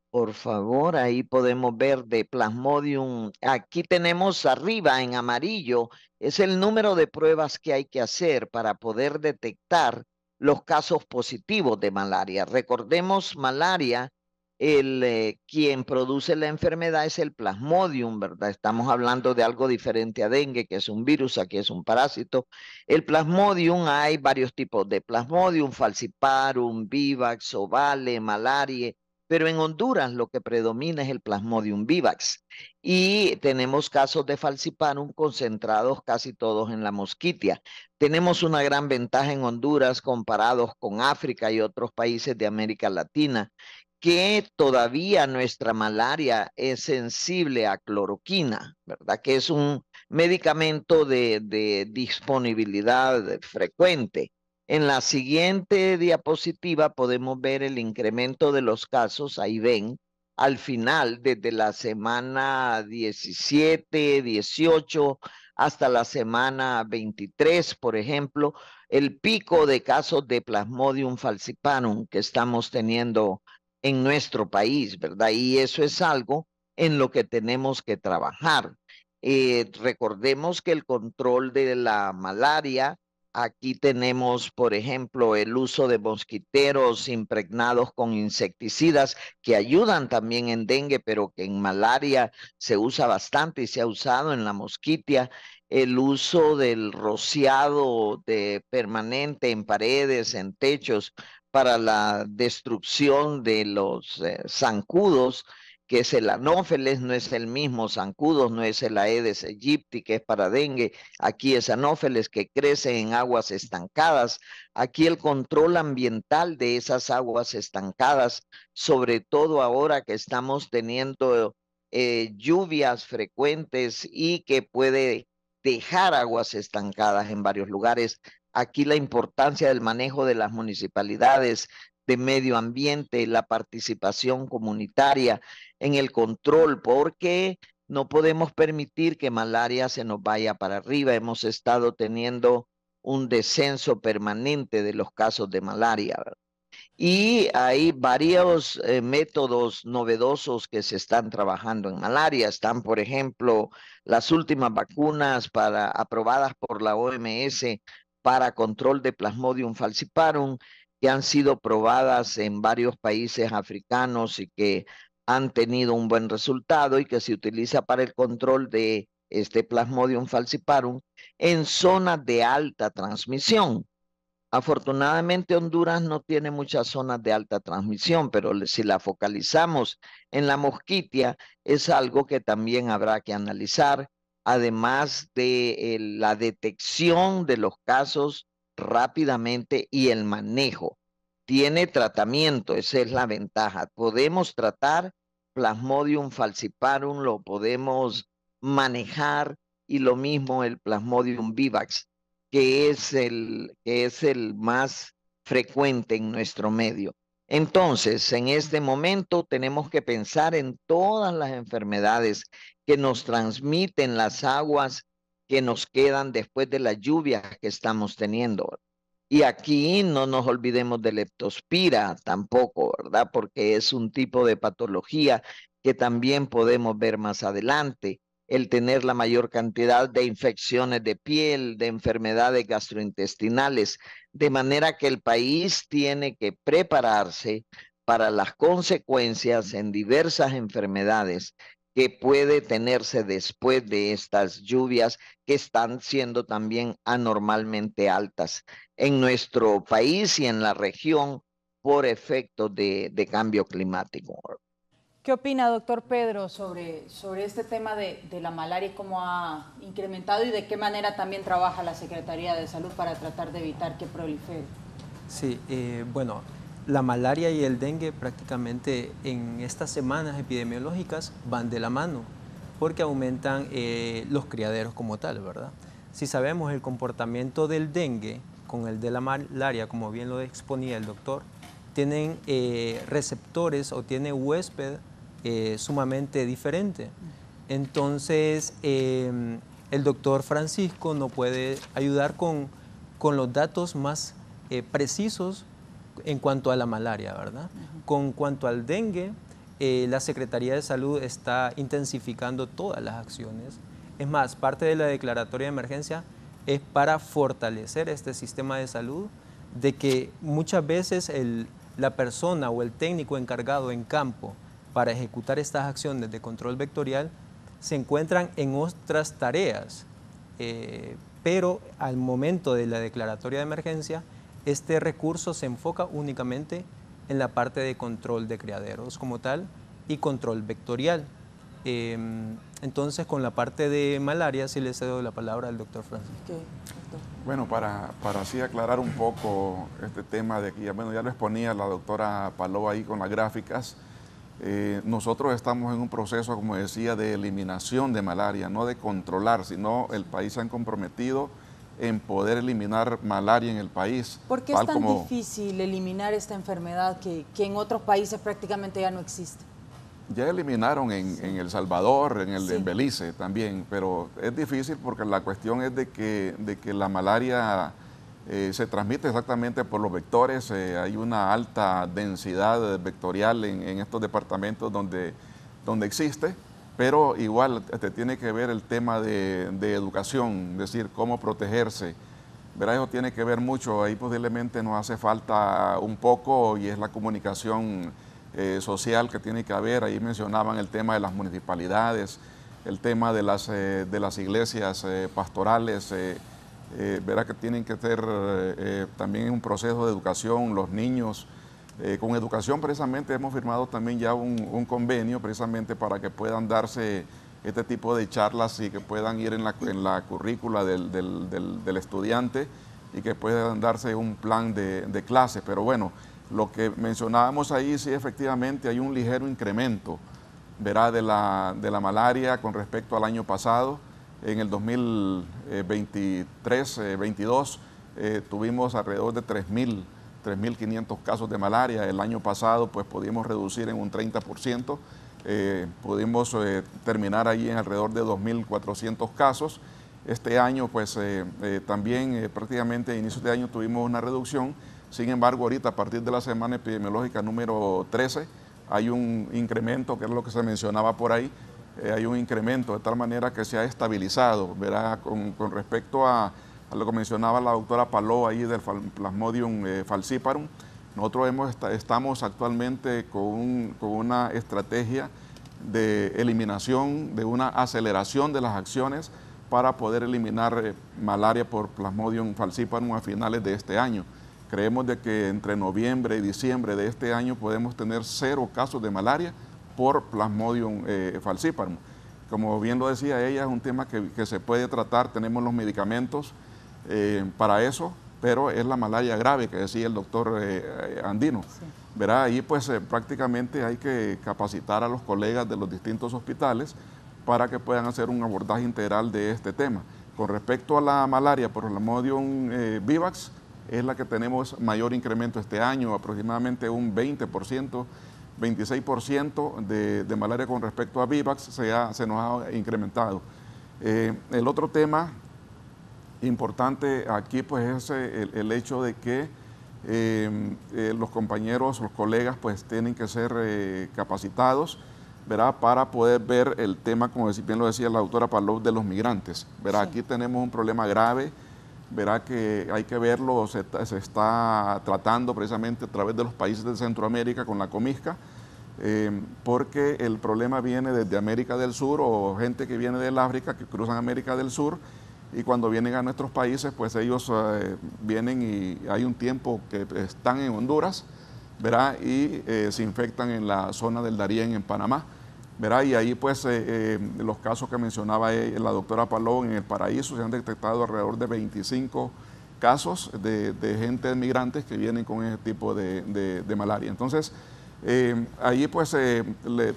por favor, ahí podemos ver de Plasmodium. Aquí tenemos arriba en amarillo, es el número de pruebas que hay que hacer para poder detectar los casos positivos de malaria. Recordemos, malaria, quien produce la enfermedad es el Plasmodium, ¿verdad? Estamos hablando de algo diferente a dengue, que es un virus, aquí es un parásito. El Plasmodium, hay varios tipos de Plasmodium: falciparum, vivax, ovale, malaria. Pero en Honduras lo que predomina es el Plasmodium vivax. Y tenemos casos de falciparum concentrados casi todos en la Mosquitia. Tenemos una gran ventaja en Honduras comparados con África y otros países de América Latina, que todavía nuestra malaria es sensible a cloroquina, ¿verdad? Que es un medicamento de disponibilidad frecuente. En la siguiente diapositiva podemos ver el incremento de los casos, ahí ven, al final, desde la semana 17, 18 hasta la semana 23, por ejemplo, el pico de casos de Plasmodium falciparum que estamos teniendo en nuestro país, ¿verdad? Y eso es algo en lo que tenemos que trabajar. Recordemos que el control de la malaria, aquí tenemos, por ejemplo, el uso de mosquiteros impregnados con insecticidas que ayudan también en dengue, pero que en malaria se usa bastante y se ha usado en la mosquitia. El uso del rociado permanente en paredes, en techos, para la destrucción de los zancudos, que es el anófeles, no es el mismo zancudos, no es el Aedes aegypti, que es para dengue. Aquí es anófeles que crecen en aguas estancadas. Aquí el control ambiental de esas aguas estancadas, sobre todo ahora que estamos teniendo lluvias frecuentes y que puede dejar aguas estancadas en varios lugares. Aquí la importancia del manejo de las municipalidades, de medio ambiente, la participación comunitaria en el control, porque no podemos permitir que malaria se nos vaya para arriba. Hemos estado teniendo un descenso permanente de los casos de malaria, ¿verdad? Y hay varios métodos novedosos que se están trabajando en malaria. Están, por ejemplo, las últimas vacunas aprobadas por la OMS para control de Plasmodium falciparum, que han sido probadas en varios países africanos y que han tenido un buen resultado y que se utiliza para el control de este Plasmodium falciparum en zonas de alta transmisión. Afortunadamente Honduras no tiene muchas zonas de alta transmisión, pero si la focalizamos en la mosquitia, es algo que también habrá que analizar, además de la detección de los casos rápidamente y el manejo. Tiene tratamiento, esa es la ventaja. Podemos tratar Plasmodium falciparum, lo podemos manejar, y lo mismo el Plasmodium vivax, que es el más frecuente en nuestro medio. Entonces, en este momento tenemos que pensar en todas las enfermedades que nos transmiten las aguas que nos quedan después de las lluvias que estamos teniendo. Y aquí no nos olvidemos de leptospira tampoco, ¿verdad? Porque es un tipo de patología que también podemos ver más adelante. El tener la mayor cantidad de infecciones de piel, de enfermedades gastrointestinales, de manera que el país tiene que prepararse para las consecuencias en diversas enfermedades que puede tenerse después de estas lluvias que están siendo también anormalmente altas en nuestro país y en la región por efecto de cambio climático. ¿Qué opina, doctor Pedro, sobre este tema de la malaria y cómo ha incrementado y de qué manera también trabaja la Secretaría de Salud para tratar de evitar que prolifere? Sí, bueno, la malaria y el dengue prácticamente en estas semanas epidemiológicas van de la mano porque aumentan los criaderos como tal, ¿verdad? Si sabemos el comportamiento del dengue con el de la malaria, como bien lo exponía el doctor, tienen receptores o tiene huésped sumamente diferente. Entonces, el doctor Francisco nos puede ayudar con los datos más precisos en cuanto a la malaria, ¿verdad? Con cuanto al dengue, la Secretaría de Salud está intensificando todas las acciones. Es más, parte de la declaratoria de emergencia es para fortalecer este sistema de salud, de que muchas veces la persona o el técnico encargado en campo para ejecutar estas acciones de control vectorial se encuentran en otras tareas, pero al momento de la declaratoria de emergencia, este recurso se enfoca únicamente en la parte de control de criaderos como tal y control vectorial. Entonces, con la parte de malaria, sí le cedo la palabra al doctor Francisco. Bueno, para así aclarar un poco este tema de aquí, bueno, ya lo exponía la doctora Paló ahí con las gráficas. Nosotros estamos en un proceso, como decía, de eliminación de malaria, no de controlar, sino el país se ha comprometido en poder eliminar malaria en el país. ¿Por qué es tan difícil eliminar esta enfermedad que en otros países prácticamente ya no existe? Ya eliminaron en El Salvador, en Belice también, pero es difícil porque la cuestión es de que la malaria se transmite exactamente por los vectores. Hay una alta densidad vectorial en estos departamentos donde existe, pero igual tiene que ver el tema de educación, es decir, cómo protegerse. ¿Verdad? Eso tiene que ver mucho, ahí posiblemente nos hace falta un poco, y es la comunicación social que tiene que haber. Ahí mencionaban el tema de las municipalidades, el tema de las iglesias pastorales, verá que tienen que ser también un proceso de educación, los niños. Con educación precisamente hemos firmado también ya un convenio precisamente para que puedan darse este tipo de charlas y que puedan ir en la currícula del estudiante y que puedan darse un plan de clase. Pero bueno, lo que mencionábamos ahí, sí, efectivamente hay un ligero incremento, verá, de la malaria con respecto al año pasado. En el 2023-22 tuvimos alrededor de 3.500 casos de malaria. El año pasado pues pudimos reducir en un 30%, pudimos terminar ahí en alrededor de 2.400 casos. Este año pues también prácticamente a inicios de año tuvimos una reducción. Sin embargo, ahorita a partir de la semana epidemiológica número 13 hay un incremento, que es lo que se mencionaba por ahí, hay un incremento de tal manera que se ha estabilizado, ¿verdad? Con respecto a lo que mencionaba la doctora Paló ahí del Plasmodium falciparum. Nosotros estamos actualmente con una estrategia de eliminación, de una aceleración de las acciones para poder eliminar malaria por Plasmodium falciparum a finales de este año. Creemos de que entre noviembre y diciembre de este año podemos tener 0 casos de malaria por Plasmodium falciparum. Como bien lo decía ella, es un tema que se puede tratar, tenemos los medicamentos para eso, pero es la malaria grave que decía el doctor Andino. Sí. Verá, ahí pues prácticamente hay que capacitar a los colegas de los distintos hospitales para que puedan hacer un abordaje integral de este tema. Con respecto a la malaria por Plasmodium vivax, es la que tenemos mayor incremento este año, aproximadamente un 20%, 26% de malaria con respecto a vivax se nos ha incrementado. El otro tema importante aquí pues es el hecho de que los compañeros, los colegas pues tienen que ser capacitados, ¿verdad? Para poder ver el tema, como bien lo decía la doctora Palou, de los migrantes, ¿verdad? Sí. Aquí tenemos un problema grave, verá que hay que verlo, se está tratando precisamente a través de los países de Centroamérica con la Comisca, porque el problema viene desde América del Sur o gente que viene del África, que cruzan América del Sur, y cuando vienen a nuestros países, pues ellos vienen y hay un tiempo que están en Honduras, ¿verdad? Y se infectan en la zona del Darién, en Panamá, ¿verdad? Y ahí pues los casos que mencionaba la doctora Paló en El Paraíso, se han detectado alrededor de 25 casos de gente migrantes que vienen con ese tipo de malaria. Entonces, ahí pues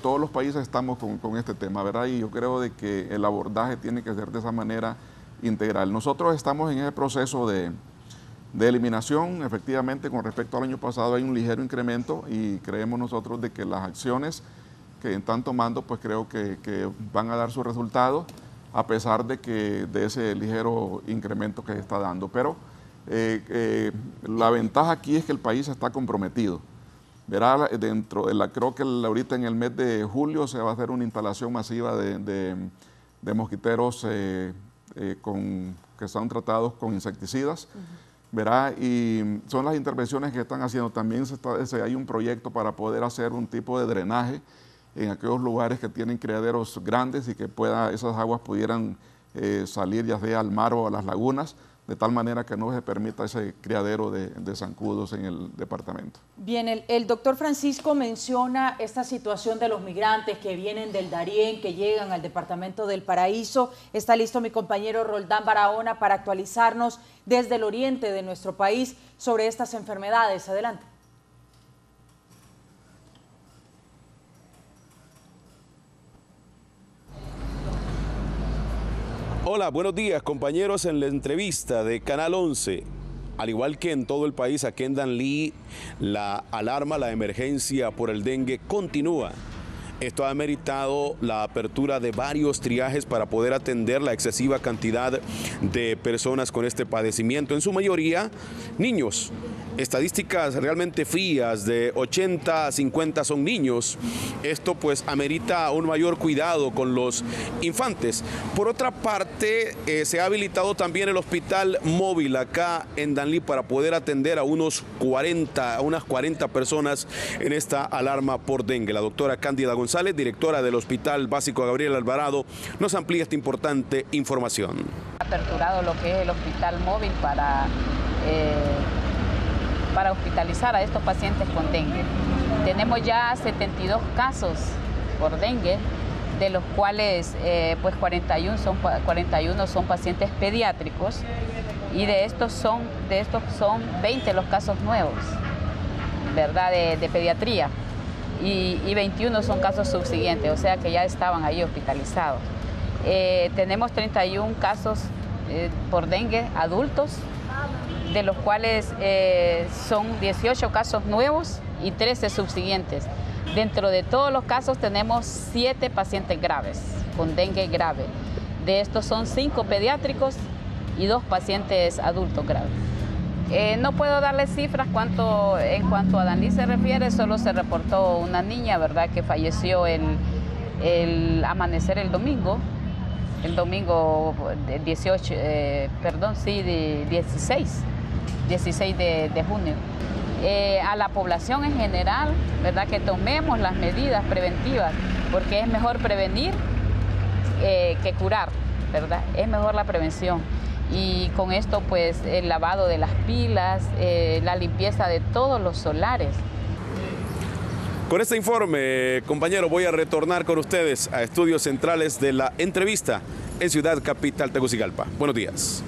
todos los países estamos con este tema, ¿verdad? Y yo creo de que el abordaje tiene que ser de esa manera integral. Nosotros estamos en ese proceso de eliminación. Efectivamente, con respecto al año pasado hay un ligero incremento y creemos nosotros de que las acciones que están tomando, pues creo que van a dar sus resultados a pesar de ese ligero incremento que se está dando. Pero la ventaja aquí es que el país está comprometido. Verá, creo que ahorita en el mes de julio se va a hacer una instalación masiva de mosquiteros que están tratados con insecticidas. Verá, y son las intervenciones que están haciendo. También hay un proyecto para poder hacer un tipo de drenaje en aquellos lugares que tienen criaderos grandes y que esas aguas pudieran salir ya sea al mar o a las lagunas, de tal manera que no se permita ese criadero de zancudos en el departamento. Bien, el doctor Francisco menciona esta situación de los migrantes que vienen del Darién, que llegan al departamento del Paraíso. Está listo mi compañero Roldán Barahona para actualizarnos desde el oriente de nuestro país sobre estas enfermedades. Adelante. Hola, buenos días compañeros. En la entrevista de Canal 11, al igual que en todo el país, aquí en Danlí, la alarma, la emergencia por el dengue continúa. Esto ha meritado la apertura de varios triajes para poder atender la excesiva cantidad de personas con este padecimiento, en su mayoría niños. Estadísticas realmente frías, de 80 a 50 son niños. Esto pues amerita un mayor cuidado con los infantes. Por otra parte, se ha habilitado también el hospital móvil acá en Danlí para poder atender a unas 40 personas en esta alarma por dengue. La doctora Cándida González, directora del Hospital Básico Gabriel Alvarado, nos amplía esta importante información. Aperturado lo que es el hospital móvil para hospitalizar a estos pacientes con dengue. Tenemos ya 72 casos por dengue, de los cuales pues 41 son pacientes pediátricos, y de estos son 20 los casos nuevos, ¿verdad?, de pediatría, y 21 son casos subsiguientes, o sea que ya estaban ahí hospitalizados. Tenemos 31 casos por dengue adultos, de los cuales son 18 casos nuevos y 13 subsiguientes. Dentro de todos los casos tenemos 7 pacientes graves, con dengue grave. De estos son 5 pediátricos y 2 pacientes adultos graves. No puedo darles cifras en cuanto a Danlí se refiere, solo se reportó una niña, ¿verdad?, que falleció el amanecer el domingo 16 de junio. A la población en general, ¿verdad?, que tomemos las medidas preventivas, porque es mejor prevenir que curar, ¿verdad? Es mejor la prevención. Y con esto, pues, el lavado de las pilas, la limpieza de todos los solares. Con este informe, compañero, voy a retornar con ustedes a estudios centrales de la entrevista en Ciudad Capital, Tegucigalpa. Buenos días.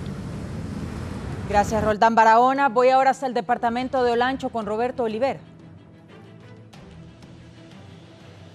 Gracias, Roldán Barahona. Voy ahora hasta el departamento de Olancho con Roberto Oliver.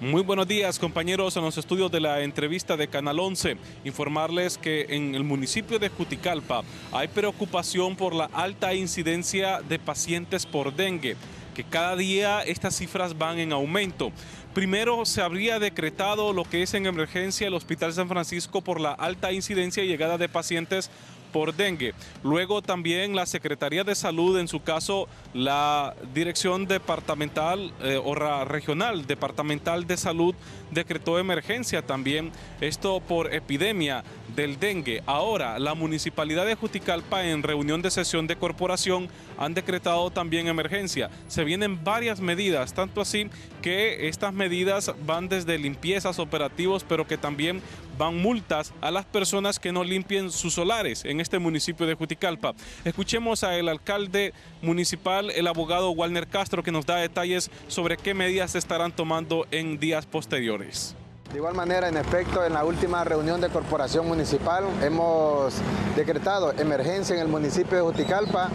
Muy buenos días, compañeros, en los estudios de la entrevista de Canal 11. Informarles que en el municipio de Juticalpa hay preocupación por la alta incidencia de pacientes por dengue, que cada día estas cifras van en aumento. Primero se habría decretado lo que es en emergencia el Hospital San Francisco por la alta incidencia y llegada de pacientes por dengue. Luego también la Secretaría de Salud, en su caso la Dirección Departamental o Regional Departamental de Salud, decretó emergencia también, esto por epidemia del dengue. Ahora la Municipalidad de Juticalpa, en reunión de sesión de corporación, han decretado también emergencia. Se vienen varias medidas, tanto así que estas medidas van desde limpiezas, operativos, pero que también van multas a las personas que no limpien sus solares en este municipio de Juticalpa. Escuchemos al alcalde municipal, el abogado Walner Castro, que nos da detalles sobre qué medidas se estarán tomando en días posteriores. De igual manera, en efecto, en la última reunión de corporación municipal hemos decretado emergencia en el municipio de Juticalpa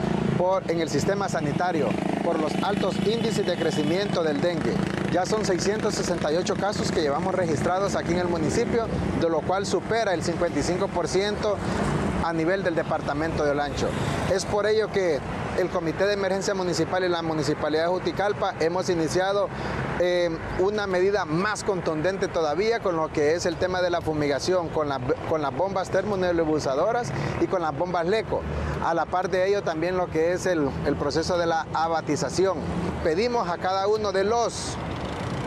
en el sistema sanitario por los altos índices de crecimiento del dengue. Ya son 668 casos que llevamos registrados aquí en el municipio, de lo cual supera el 55% a nivel del departamento de Olancho. Es por ello que el Comité de Emergencia Municipal y la Municipalidad de Juticalpa hemos iniciado una medida más contundente todavía con lo que es el tema de la fumigación, con las bombas termonebulizadoras y con las bombas LECO. A la par de ello también lo que es el proceso de la abatización. Pedimos a cada uno de los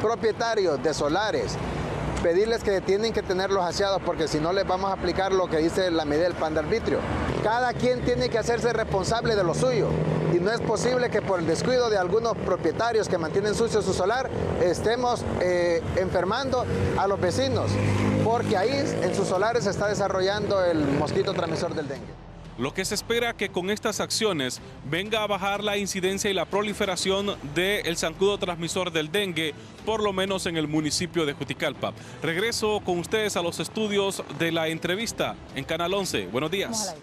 propietarios de solares pedirles que tienen que tenerlos aseados, porque si no les vamos a aplicar lo que dice la medida del plan de arbitrio. Cada quien tiene que hacerse responsable de lo suyo, y no es posible que por el descuido de algunos propietarios que mantienen sucio su solar estemos enfermando a los vecinos, porque ahí en sus solares se está desarrollando el mosquito transmisor del dengue. Lo que se espera que con estas acciones venga a bajar la incidencia y la proliferación del zancudo transmisor del dengue, por lo menos en el municipio de Juticalpa. Regreso con ustedes a los estudios de la entrevista en Canal 11. Buenos días.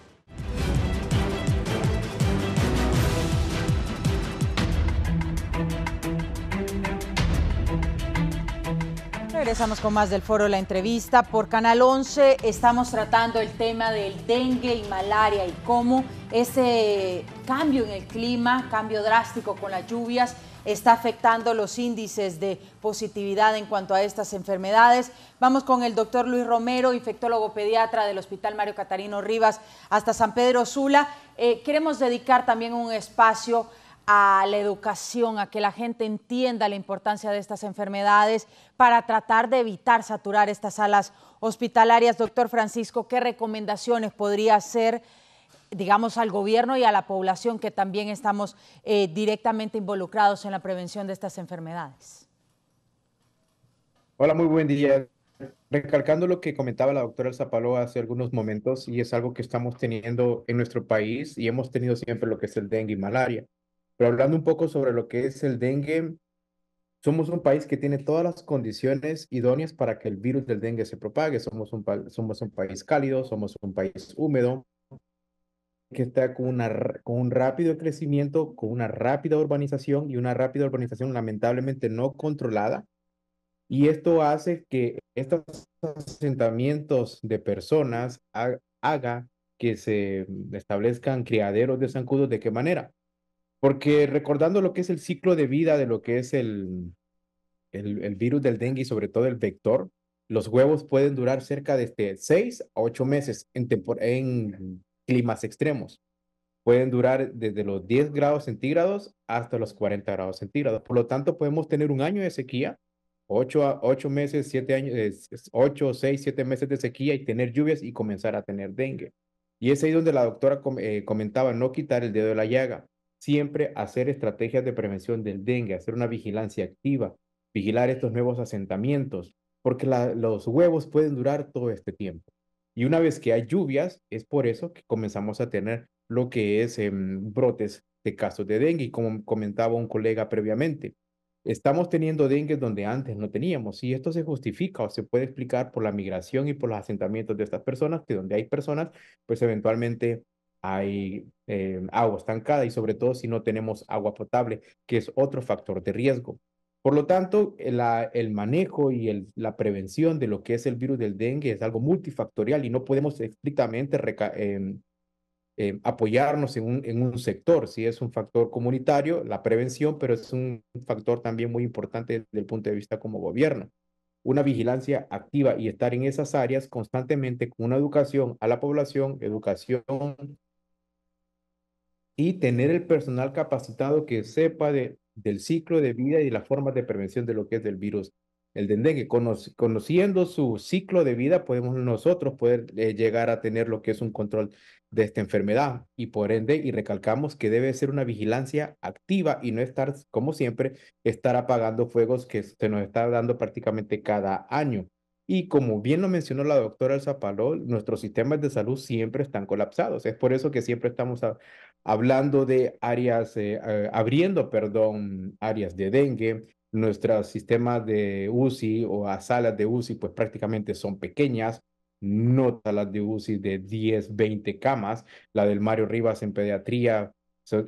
Regresamos con más del Foro La Entrevista. Por Canal 11 estamos tratando el tema del dengue y malaria y cómo ese cambio en el clima, cambio drástico con las lluvias, está afectando los índices de positividad en cuanto a estas enfermedades. Vamos con el doctor Luis Romero, infectólogo pediatra del Hospital Mario Catarino Rivas, hasta San Pedro Sula. Queremos dedicar también un espacio a la educación, a que la gente entienda la importancia de estas enfermedades para tratar de evitar saturar estas salas hospitalarias. Doctor Francisco, ¿qué recomendaciones podría hacer, digamos, al gobierno y a la población que también estamos directamente involucrados en la prevención de estas enfermedades? Hola, muy buen día. Recalcando lo que comentaba la doctora Elsa Paló hace algunos momentos, y es algo que estamos teniendo en nuestro país y hemos tenido siempre lo que es el dengue y malaria. Pero hablando un poco sobre lo que es el dengue, somos un país que tiene todas las condiciones idóneas para que el virus del dengue se propague. Somos un país cálido, somos un país húmedo, que está con un rápido crecimiento, con una rápida urbanización y una rápida urbanización lamentablemente no controlada. Y esto hace que estos asentamientos de personas haga que se establezcan criaderos de zancudos. ¿De qué manera? Porque recordando lo que es el ciclo de vida de lo que es el virus del dengue y sobre todo el vector, los huevos pueden durar cerca de 6 a 8 meses en climas extremos. Pueden durar desde los 10 grados centígrados hasta los 40 grados centígrados. Por lo tanto, podemos tener un año de sequía, 8 meses, 7 años, 8, 6, 7 meses de sequía y tener lluvias y comenzar a tener dengue. Y es ahí donde la doctora comentaba, no quitar el dedo de la llaga. Siempre hacer estrategias de prevención del dengue, hacer una vigilancia activa, vigilar estos nuevos asentamientos, porque los huevos pueden durar todo este tiempo. Y una vez que hay lluvias, es por eso que comenzamos a tener lo que es brotes de casos de dengue. Y como comentaba un colega previamente, estamos teniendo dengue donde antes no teníamos. Y esto se justifica o se puede explicar por la migración y por los asentamientos de estas personas, que donde hay personas, pues eventualmente hay agua estancada y sobre todo si no tenemos agua potable, que es otro factor de riesgo. Por lo tanto, el manejo y la prevención de lo que es el virus del dengue es algo multifactorial y no podemos estrictamente apoyarnos en un sector. Si es un factor comunitario, la prevención, pero es un factor también muy importante desde el punto de vista como gobierno. Una vigilancia activa y estar en esas áreas constantemente con una educación a la población, educación y tener el personal capacitado que sepa del ciclo de vida y las formas de prevención de lo que es del virus, el dengue. Conociendo su ciclo de vida, podemos nosotros poder llegar a tener lo que es un control de esta enfermedad y por ende, y recalcamos que debe ser una vigilancia activa y no estar, como siempre, estar apagando fuegos que se nos está dando prácticamente cada año. Y como bien lo mencionó la doctora Elsa Paló, nuestros sistemas de salud siempre están colapsados. Es por eso que siempre estamos hablando de áreas, abriendo, perdón, áreas de dengue. Nuestros sistemas de UCI o a salas de UCI pues prácticamente son pequeñas, no salas de UCI de 10, 20 camas. La del Mario Rivas en pediatría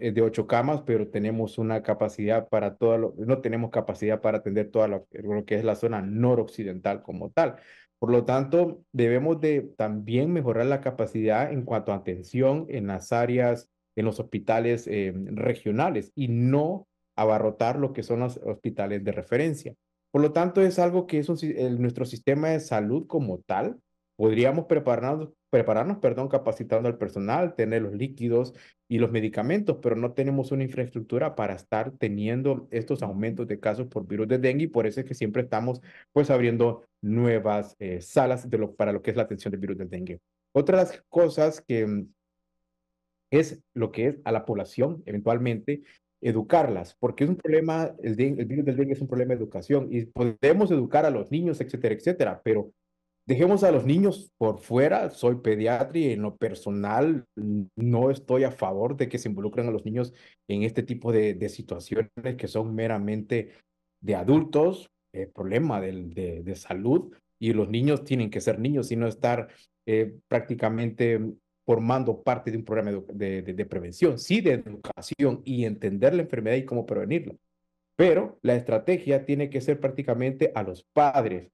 es de 8 camas, pero tenemos una capacidad para no tenemos capacidad para atender toda lo que es la zona noroccidental como tal. Por lo tanto, debemos de también mejorar la capacidad en cuanto a atención en las áreas, en los hospitales regionales y no abarrotar lo que son los hospitales de referencia. Por lo tanto, es algo que nuestro sistema de salud como tal, podríamos prepararnos, capacitando al personal, tener los líquidos y los medicamentos, pero no tenemos una infraestructura para estar teniendo estos aumentos de casos por virus de dengue y por eso es que siempre estamos pues abriendo nuevas salas para lo que es la atención del virus del dengue. Otras cosas que es lo que es a la población, eventualmente, educarlas, porque es un problema, el virus del dengue es un problema de educación y podemos educar a los niños, etcétera, etcétera, pero dejemos a los niños por fuera. Soy pediatra y en lo personal no estoy a favor de que se involucren a los niños en este tipo de situaciones que son meramente de adultos, problema de salud, y los niños tienen que ser niños y no estar prácticamente formando parte de un programa de prevención, sí de educación y entender la enfermedad y cómo prevenirla. Pero la estrategia tiene que ser prácticamente a los padres,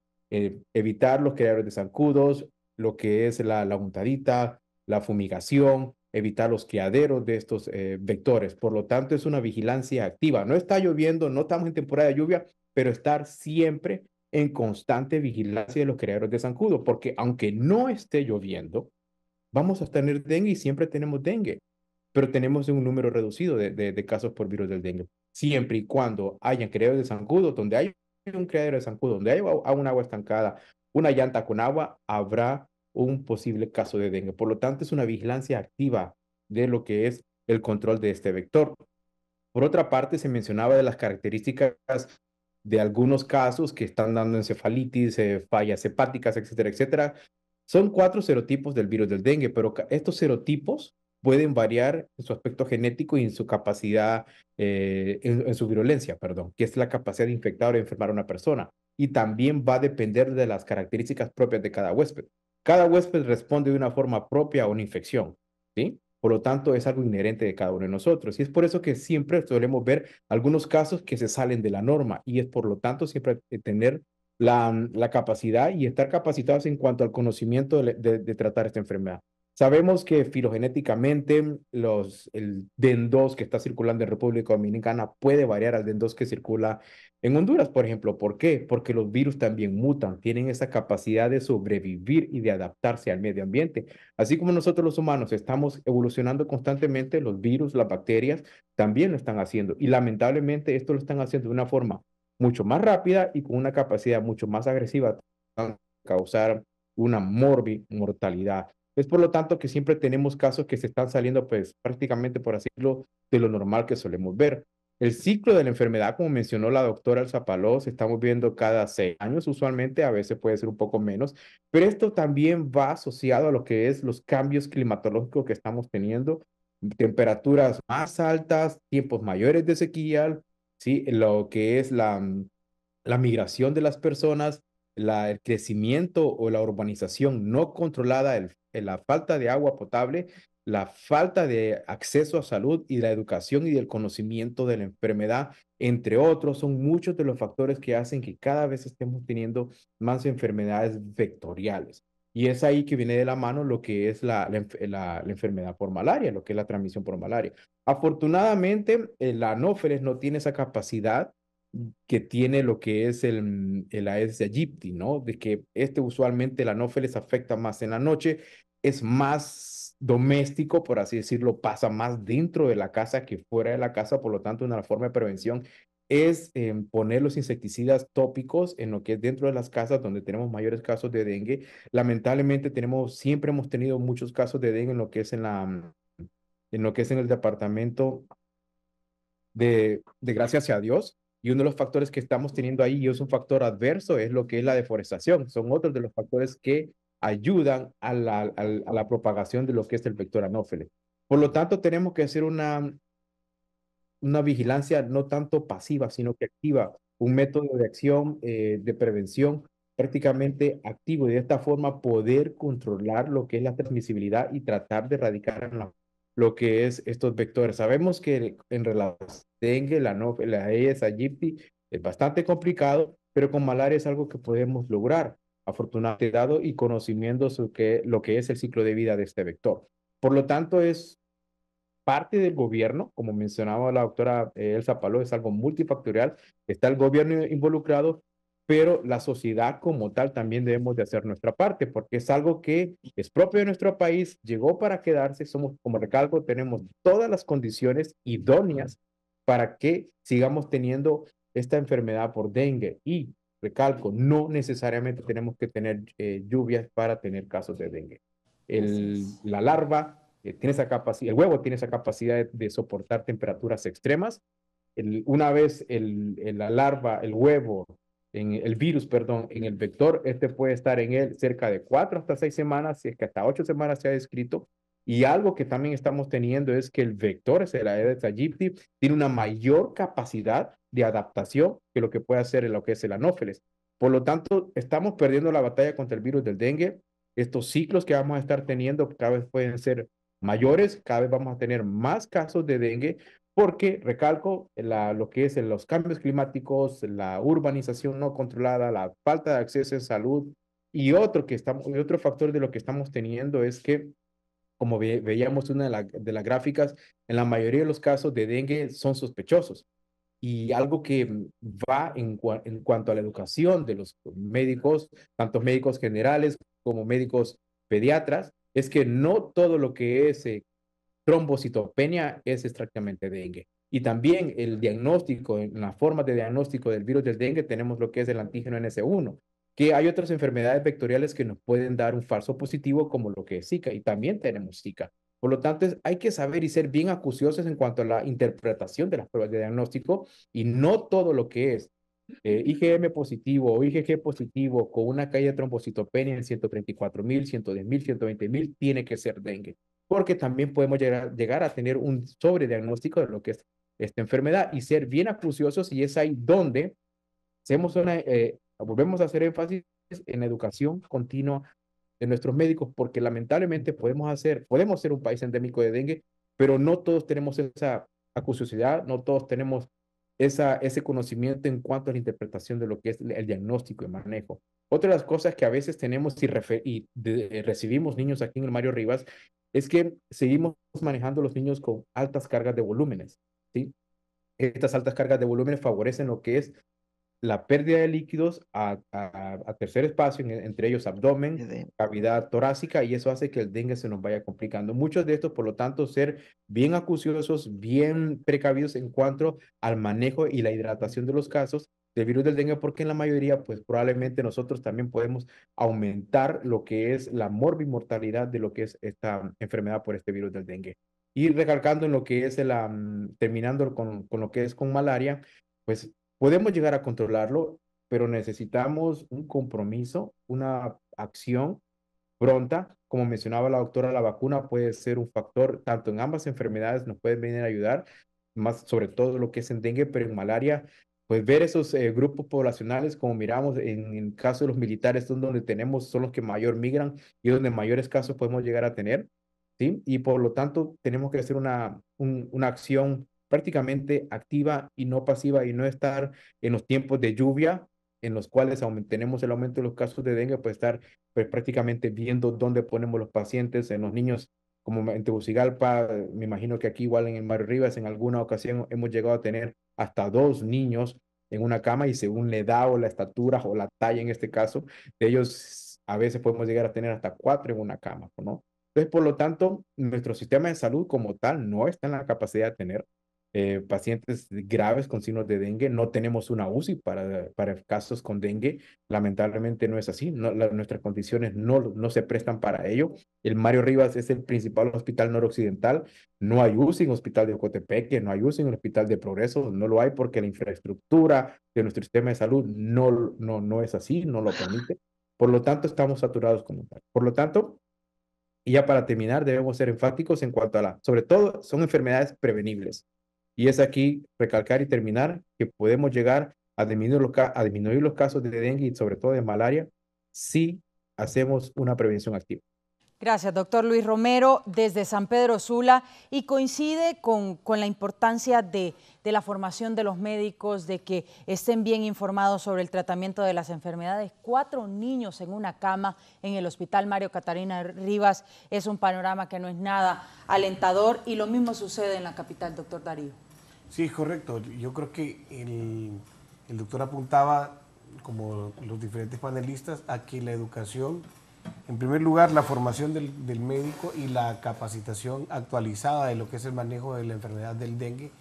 evitar los criaderos de zancudos, lo que es la untadita, la fumigación, evitar los criaderos de estos vectores. Por lo tanto, es una vigilancia activa. No está lloviendo, no estamos en temporada de lluvia, pero estar siempre en constante vigilancia de los criaderos de zancudo, porque aunque no esté lloviendo, vamos a tener dengue y siempre tenemos dengue, pero tenemos un número reducido de casos por virus del dengue. Siempre y cuando hayan criaderos de zancudo, donde hay un criadero de zancudo, donde hay un agua estancada, una llanta con agua, habrá un posible caso de dengue. Por lo tanto, es una vigilancia activa de lo que es el control de este vector. Por otra parte, se mencionaba de las características de algunos casos que están dando encefalitis, fallas hepáticas, etcétera, etcétera. Son 4 serotipos del virus del dengue, pero estos serotipos pueden variar en su aspecto genético y en su capacidad, en su virulencia, perdón, que es la capacidad de infectar o de enfermar a una persona. Y también va a depender de las características propias de cada huésped. Cada huésped responde de una forma propia a una infección, ¿sí? Por lo tanto, es algo inherente de cada uno de nosotros. Y es por eso que siempre solemos ver algunos casos que se salen de la norma. Y es por lo tanto siempre tener la capacidad y estar capacitados en cuanto al conocimiento de tratar esta enfermedad. Sabemos que filogenéticamente el DEN2 que está circulando en República Dominicana puede variar al DEN2 que circula en Honduras, por ejemplo. ¿Por qué? Porque los virus también mutan, tienen esa capacidad de sobrevivir y de adaptarse al medio ambiente. Así como nosotros los humanos estamos evolucionando constantemente, los virus, las bacterias también lo están haciendo. Y lamentablemente esto lo están haciendo de una forma mucho más rápida y con una capacidad mucho más agresiva para causar una mortalidad. Es por lo tanto que siempre tenemos casos que se están saliendo, pues prácticamente, por así decirlo, de lo normal que solemos ver. El ciclo de la enfermedad, como mencionó la doctora Elsa Palós, estamos viendo cada 6 años usualmente, a veces puede ser un poco menos, pero esto también va asociado a lo que es los cambios climatológicos que estamos teniendo, temperaturas más altas, tiempos mayores de sequía, ¿sí? Lo que es la migración de las personas, el crecimiento o la urbanización no controlada, la falta de agua potable, la falta de acceso a salud y la educación y del conocimiento de la enfermedad, entre otros, son muchos de los factores que hacen que cada vez estemos teniendo más enfermedades vectoriales. Y es ahí que viene de la mano lo que es la enfermedad por malaria, lo que es la transmisión por malaria. Afortunadamente, el anófeles no tiene esa capacidad que tiene lo que es el Aedes aegypti, ¿no? De que usualmente el anófeles afecta más en la noche, es más doméstico, por así decirlo, pasa más dentro de la casa que fuera de la casa, por lo tanto, una forma de prevención es poner los insecticidas tópicos en lo que es dentro de las casas donde tenemos mayores casos de dengue. Lamentablemente siempre hemos tenido muchos casos de dengue en lo que es en lo que es en el departamento de gracias a Dios. Y uno de los factores que estamos teniendo ahí, y es un factor adverso, es lo que es la deforestación. Son otros de los factores que ayudan a la propagación de lo que es el vector anófeles. Por lo tanto, tenemos que hacer una vigilancia no tanto pasiva, sino que activa, un método de acción, de prevención prácticamente activo, y de esta forma poder controlar lo que es la transmisibilidad y tratar de erradicar lo que es estos vectores. Sabemos que en relación a dengue, la Aedes aegypti es bastante complicado, pero con malaria es algo que podemos lograr, afortunadamente dado y conocimiento sobre lo que es el ciclo de vida de este vector. Por lo tanto, es parte del gobierno, como mencionaba la doctora Elsa Paló, es algo multifactorial, está el gobierno involucrado, pero la sociedad como tal también debemos de hacer nuestra parte, porque es algo que es propio de nuestro país, llegó para quedarse, somos, como recalco, tenemos todas las condiciones idóneas para que sigamos teniendo esta enfermedad por dengue. Y recalco, no necesariamente tenemos que tener lluvias para tener casos de dengue. La larva tiene esa capacidad, el huevo tiene esa capacidad de soportar temperaturas extremas. Una vez la larva, el huevo, el virus, perdón, en el vector, puede estar en él cerca de 4 hasta 6 semanas, si es que hasta 8 semanas se ha descrito. Y algo que también estamos teniendo es que el vector, es el Aedes aegypti, tiene una mayor capacidad de adaptación que lo que puede hacer en lo que es el anófeles. Por lo tanto, estamos perdiendo la batalla contra el virus del dengue. Estos ciclos que vamos a estar teniendo cada vez pueden ser mayores, cada vez vamos a tener más casos de dengue, porque, recalco, lo que es los cambios climáticos, la urbanización no controlada, la falta de acceso a salud y otro factor de lo que estamos teniendo es que, como veíamos una de las gráficas, en la mayoría de los casos de dengue son sospechosos. Y algo que va en cuanto a la educación de los médicos, tanto médicos generales como médicos pediatras, es que no todo lo que es trombocitopenia es exactamente dengue. Y también el diagnóstico, en la forma de diagnóstico del virus del dengue, tenemos lo que es el antígeno NS1, que hay otras enfermedades vectoriales que nos pueden dar un falso positivo, como lo que es Zika, y también tenemos Zika. Por lo tanto, hay que saber y ser bien acuciosos en cuanto a la interpretación de las pruebas de diagnóstico y no todo lo que es IgM positivo o IgG positivo con una caída de trombocitopenia en 134,000, 110,000, 120,000 tiene que ser dengue, porque también podemos llegar a tener un sobrediagnóstico de lo que es esta enfermedad y ser bien acuciosos, y es ahí donde volvemos a hacer énfasis en la educación continua de nuestros médicos, porque lamentablemente podemos ser un país endémico de dengue, pero no todos tenemos esa acuciosidad, no todos tenemos ese conocimiento en cuanto a la interpretación de lo que es el diagnóstico y manejo. Otra de las cosas que a veces tenemos recibimos niños aquí en el Mario Rivas es que seguimos manejando los niños con altas cargas de volúmenes, ¿sí? Estas altas cargas de volúmenes favorecen lo que es la pérdida de líquidos a tercer espacio, entre ellos abdomen, cavidad torácica, y eso hace que el dengue se nos vaya complicando. Muchos de estos, por lo tanto, ser bien acuciosos, bien precavidos en cuanto al manejo y la hidratación de los casos del virus del dengue, porque en la mayoría, pues probablemente nosotros también podemos aumentar lo que es la morbimortalidad de lo que es esta enfermedad por este virus del dengue. Y recalcando en lo que es terminando con lo que es con malaria, pues podemos llegar a controlarlo, pero necesitamos un compromiso, una acción pronta. Como mencionaba la doctora, la vacuna puede ser un factor, tanto en ambas enfermedades nos pueden venir a ayudar, más sobre todo lo que es en dengue, pero en malaria, pues ver esos grupos poblacionales, como miramos en el caso de los militares, son donde son los que mayor migran y donde mayores casos podemos llegar a tener, ¿sí? Y por lo tanto, tenemos que hacer una acción prácticamente activa y no pasiva, y no estar en los tiempos de lluvia en los cuales tenemos el aumento de los casos de dengue, pues estar pues, prácticamente viendo dónde ponemos los pacientes. En los niños, como en Tegucigalpa, me imagino que aquí igual en el Mario Rivas en alguna ocasión hemos llegado a tener hasta 2 niños en una cama, y según la edad o la estatura o la talla en este caso, de ellos a veces podemos llegar a tener hasta 4 en una cama, ¿no? Entonces, por lo tanto, nuestro sistema de salud como tal no está en la capacidad de tener pacientes graves con signos de dengue. No tenemos una UCI para casos con dengue. Lamentablemente no es así. Nuestras condiciones no se prestan para ello. El Mario Rivas es el principal hospital noroccidental. No hay UCI en el hospital de Ocotepeque, no hay UCI en el hospital de Progreso. No lo hay porque la infraestructura de nuestro sistema de salud no es así, no lo permite. Por lo tanto, estamos saturados como tal. Por lo tanto, y ya para terminar, debemos ser enfáticos en cuanto a sobre todo, son enfermedades prevenibles. Y es aquí recalcar y terminar que podemos llegar a disminuir los casos de dengue y sobre todo de malaria si hacemos una prevención activa. Gracias, doctor Luis Romero, desde San Pedro Sula, y coincide con la importancia de la formación de los médicos, de que estén bien informados sobre el tratamiento de las enfermedades. 4 niños en una cama en el Hospital Mario Catarina Rivas es un panorama que no es nada alentador, y lo mismo sucede en la capital, doctor Darío. Sí, correcto. Yo creo que el doctor apuntaba, como los diferentes panelistas, a que la educación, en primer lugar, la formación del médico y la capacitación actualizada de lo que es el manejo de la enfermedad del dengue,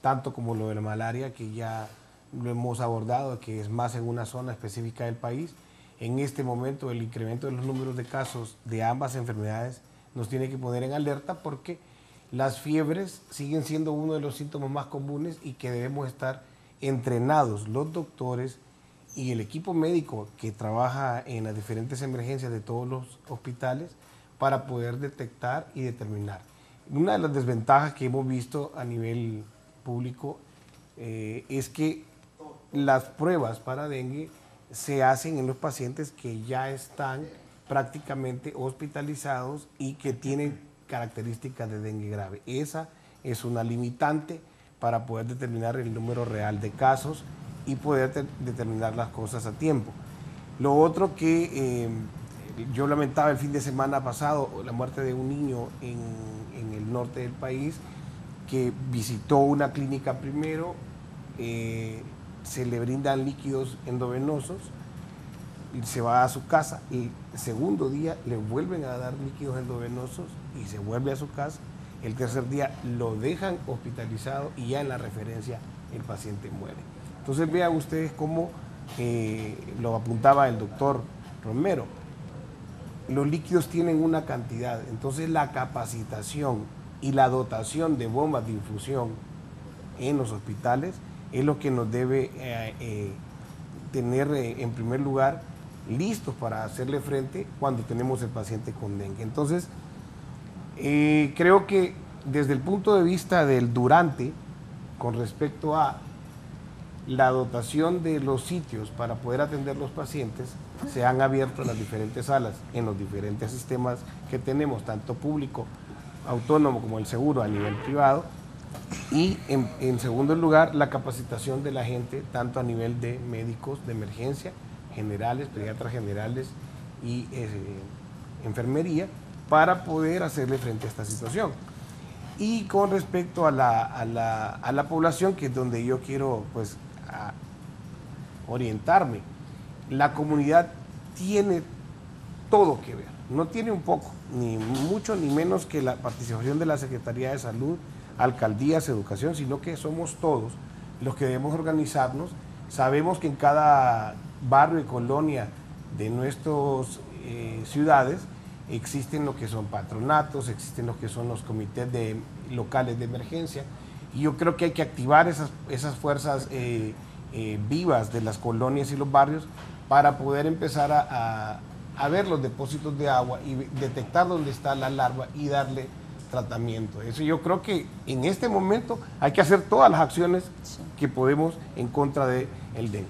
tanto como lo de la malaria, que ya lo hemos abordado, que es más en una zona específica del país. En este momento, el incremento de los números de casos de ambas enfermedades nos tiene que poner en alerta, porque las fiebres siguen siendo uno de los síntomas más comunes y que debemos estar entrenados los doctores y el equipo médico que trabaja en las diferentes emergencias de todos los hospitales para poder detectar y determinar. Una de las desventajas que hemos visto a nivel público es que las pruebas para dengue se hacen en los pacientes que ya están prácticamente hospitalizados y que tienen características de dengue grave. Esa es una limitante para poder determinar el número real de casos y poder determinar las cosas a tiempo. Lo otro que yo lamentaba el fin de semana pasado, la muerte de un niño en el norte del país que visitó una clínica primero, se le brindan líquidos endovenosos, y se va a su casa y el segundo día le vuelven a dar líquidos endovenosos y se vuelve a su casa. El tercer día lo dejan hospitalizado y ya en la referencia el paciente muere. Entonces vean ustedes cómo lo apuntaba el doctor Romero. Los líquidos tienen una cantidad, entonces la capacitación y la dotación de bombas de infusión en los hospitales es lo que nos debe tener en primer lugar listos para hacerle frente cuando tenemos el paciente con dengue. Entonces, creo que desde el punto de vista del durante, con respecto a la dotación de los sitios para poder atender los pacientes, se han abierto las diferentes salas en los diferentes sistemas que tenemos, tanto público, autónomo como el seguro a nivel privado, y en segundo lugar la capacitación de la gente, tanto a nivel de médicos de emergencia, generales, pediatras generales y enfermería, para poder hacerle frente a esta situación. Y con respecto a la población, que es donde yo quiero pues orientarme, la comunidad tiene todo que ver, no tiene un poco, ni mucho ni menos que la participación de la Secretaría de Salud, alcaldías, educación, sino que somos todos los que debemos organizarnos. Sabemos que en cada barrio y colonia de nuestras ciudades existen lo que son patronatos, existen lo que son los comités locales de emergencia, y yo creo que hay que activar esas fuerzas vivas de las colonias y los barrios para poder empezar a ver los depósitos de agua y detectar dónde está la larva y darle tratamiento. Eso yo creo que en este momento hay que hacer todas las acciones que podemos en contra del dengue.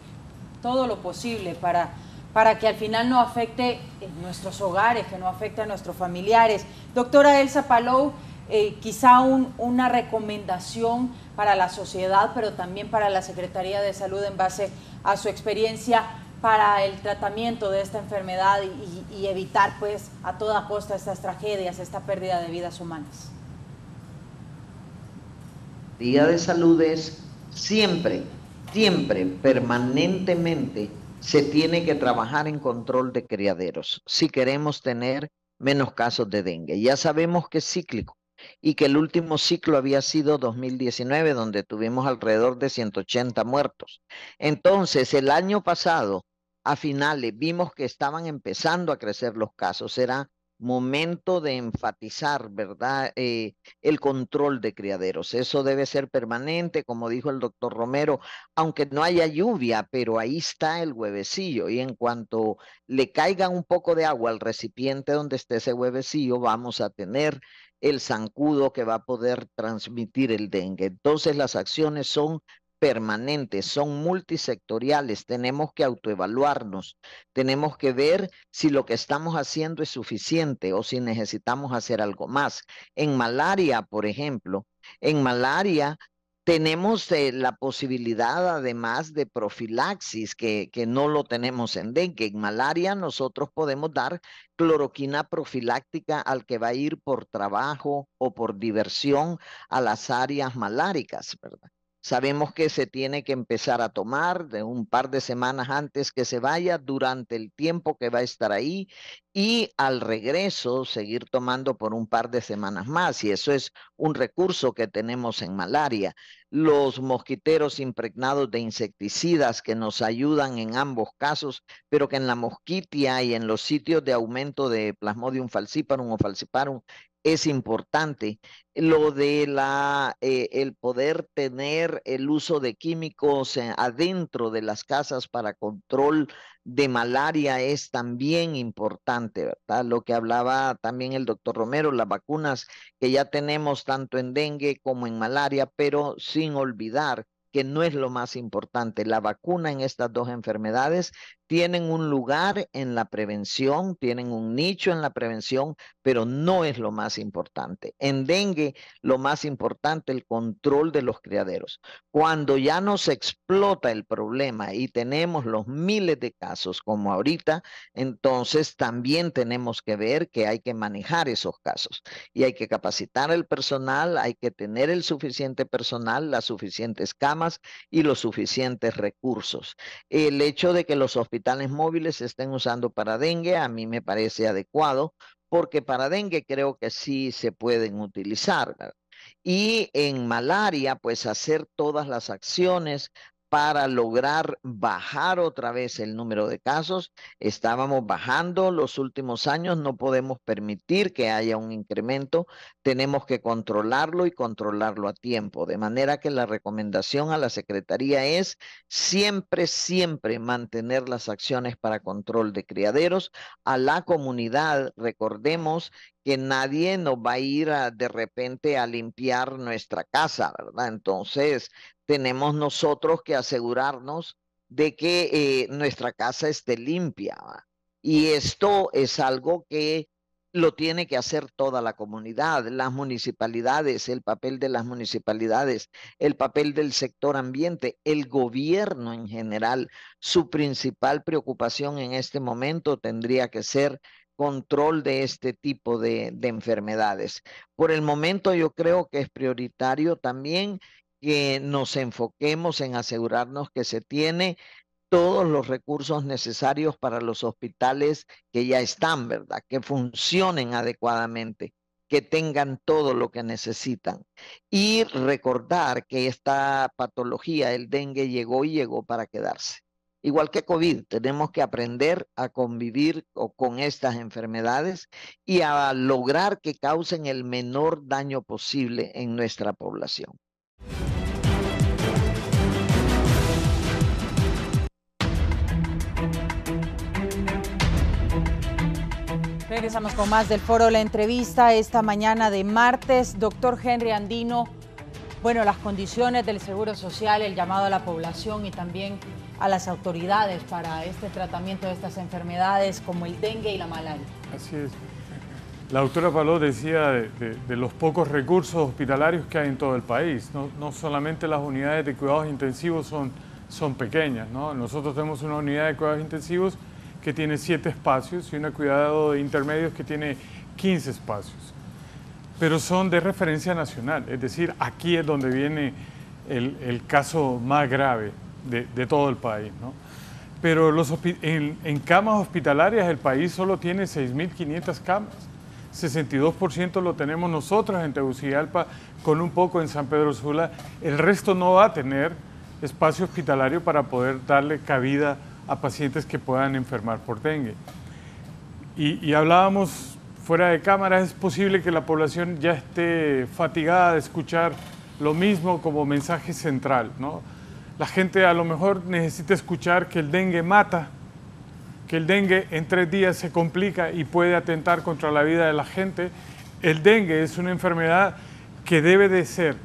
Todo lo posible para que al final no afecte nuestros hogares, que no afecte a nuestros familiares. Doctora Elsa Palou, quizá una recomendación para la sociedad, pero también para la Secretaría de Salud en base a su experiencia para el tratamiento de esta enfermedad y evitar pues a toda costa estas tragedias, esta pérdida de vidas humanas. Día de Salud es siempre, permanentemente se tiene que trabajar en control de criaderos si queremos tener menos casos de dengue. Ya sabemos que es cíclico y que el último ciclo había sido 2019, donde tuvimos alrededor de 180 muertos. Entonces, el año pasado, a finales, vimos que estaban empezando a crecer los casos. Era momento de enfatizar, ¿verdad?, el control de criaderos. Eso debe ser permanente, como dijo el doctor Romero, aunque no haya lluvia, pero ahí está el huevecillo, y en cuanto le caiga un poco de agua al recipiente donde esté ese huevecillo, vamos a tener el zancudo que va a poder transmitir el dengue. Entonces las acciones son permanentes, son multisectoriales, tenemos que autoevaluarnos, tenemos que ver si lo que estamos haciendo es suficiente o si necesitamos hacer algo más. En malaria, por ejemplo, en malaria tenemos la posibilidad, además de profilaxis, que no lo tenemos en dengue. En malaria nosotros podemos dar cloroquina profiláctica al que va a ir por trabajo o por diversión a las áreas maláricas, ¿verdad? Sabemos que se tiene que empezar a tomar de un par de semanas antes que se vaya, durante el tiempo que va a estar ahí, y al regreso seguir tomando por un par de semanas más, y eso es un recurso que tenemos en malaria. Los mosquiteros impregnados de insecticidas que nos ayudan en ambos casos, pero que en la mosquitia y en los sitios de aumento de Plasmodium falciparum o falciparum es importante. Lo de el poder tener el uso de químicos adentro de las casas para control de malaria es también importante, ¿verdad? Lo que hablaba también el doctor Romero, las vacunas que ya tenemos tanto en dengue como en malaria, pero sin olvidar que no es lo más importante. La vacuna en estas dos enfermedades tienen un lugar en la prevención, tienen un nicho en la prevención, pero no es lo más importante. En dengue, lo más importante, el control de los criaderos. Cuando ya nos explota el problema y tenemos los miles de casos como ahorita, entonces también tenemos que ver que hay que manejar esos casos y hay que capacitar al personal, hay que tener el suficiente personal, las suficientes camas y los suficientes recursos. El hecho de que los hospitales móviles se estén usando para dengue a mí me parece adecuado, porque para dengue creo que sí se pueden utilizar, ¿verdad? Y en malaria, pues hacer todas las acciones para lograr bajar otra vez el número de casos. Estábamos bajando los últimos años, no podemos permitir que haya un incremento, tenemos que controlarlo y controlarlo a tiempo, de manera que la recomendación a la Secretaría es siempre, siempre mantener las acciones para control de criaderos. A la comunidad, recordemos que nadie nos va a ir de repente a limpiar nuestra casa, ¿verdad? Entonces, tenemos nosotros que asegurarnos de que nuestra casa esté limpia, ¿va? Y esto es algo que lo tiene que hacer toda la comunidad, las municipalidades, el papel de las municipalidades, el papel del sector ambiente, el gobierno en general. Su principal preocupación en este momento tendría que ser control de este tipo de enfermedades. Por el momento yo creo que es prioritario también que nos enfoquemos en asegurarnos que se tiene todos los recursos necesarios para los hospitales que ya están, ¿verdad? Que funcionen adecuadamente, que tengan todo lo que necesitan. Y recordar que esta patología, el dengue, llegó y llegó para quedarse. Igual que COVID, tenemos que aprender a convivir con estas enfermedades y a lograr que causen el menor daño posible en nuestra población. Regresamos con más del Foro La Entrevista esta mañana de martes. Doctor Henry Andino, bueno, las condiciones del Seguro Social, el llamado a la población y también a las autoridades para este tratamiento de estas enfermedades como el dengue y la malaria. Así es. La doctora Paló decía de los pocos recursos hospitalarios que hay en todo el país. No solamente las unidades de cuidados intensivos son pequeñas, ¿no? Nosotros tenemos una unidad de cuidados intensivos que tiene 7 espacios y una cuidado de intermedios que tiene 15 espacios. Pero son de referencia nacional, es decir, aquí es donde viene el caso más grave de todo el país, ¿no? Pero en camas hospitalarias el país solo tiene 6.500 camas. 62% lo tenemos nosotros en Tegucigalpa, con un poco en San Pedro Sula. El resto no va a tener espacio hospitalario para poder darle cabida a pacientes que puedan enfermar por dengue. Y hablábamos fuera de cámara, es posible que la población ya esté fatigada de escuchar lo mismo como mensaje central, ¿no? La gente a lo mejor necesita escuchar que el dengue mata, que el dengue en 3 días se complica y puede atentar contra la vida de la gente. El dengue es una enfermedad que debe de ser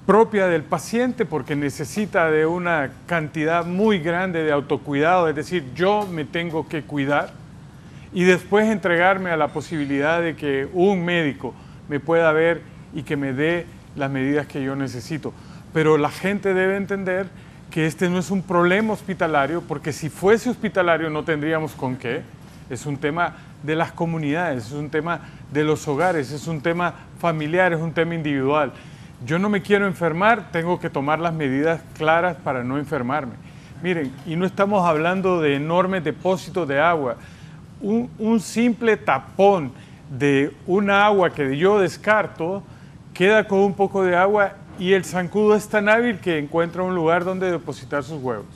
propia del paciente porque necesita de una cantidad muy grande de autocuidado, es decir, yo me tengo que cuidar y después entregarme a la posibilidad de que un médico me pueda ver y que me dé las medidas que yo necesito. Pero la gente debe entender que este no es un problema hospitalario, porque si fuese hospitalario no tendríamos con qué. Es un tema de las comunidades, es un tema de los hogares, es un tema familiar, es un tema individual. Yo no me quiero enfermar, tengo que tomar las medidas claras para no enfermarme. Miren, y no estamos hablando de enormes depósitos de agua. Un simple tapón de una agua que yo descarto queda con un poco de agua y el zancudo es tan hábil que encuentra un lugar donde depositar sus huevos.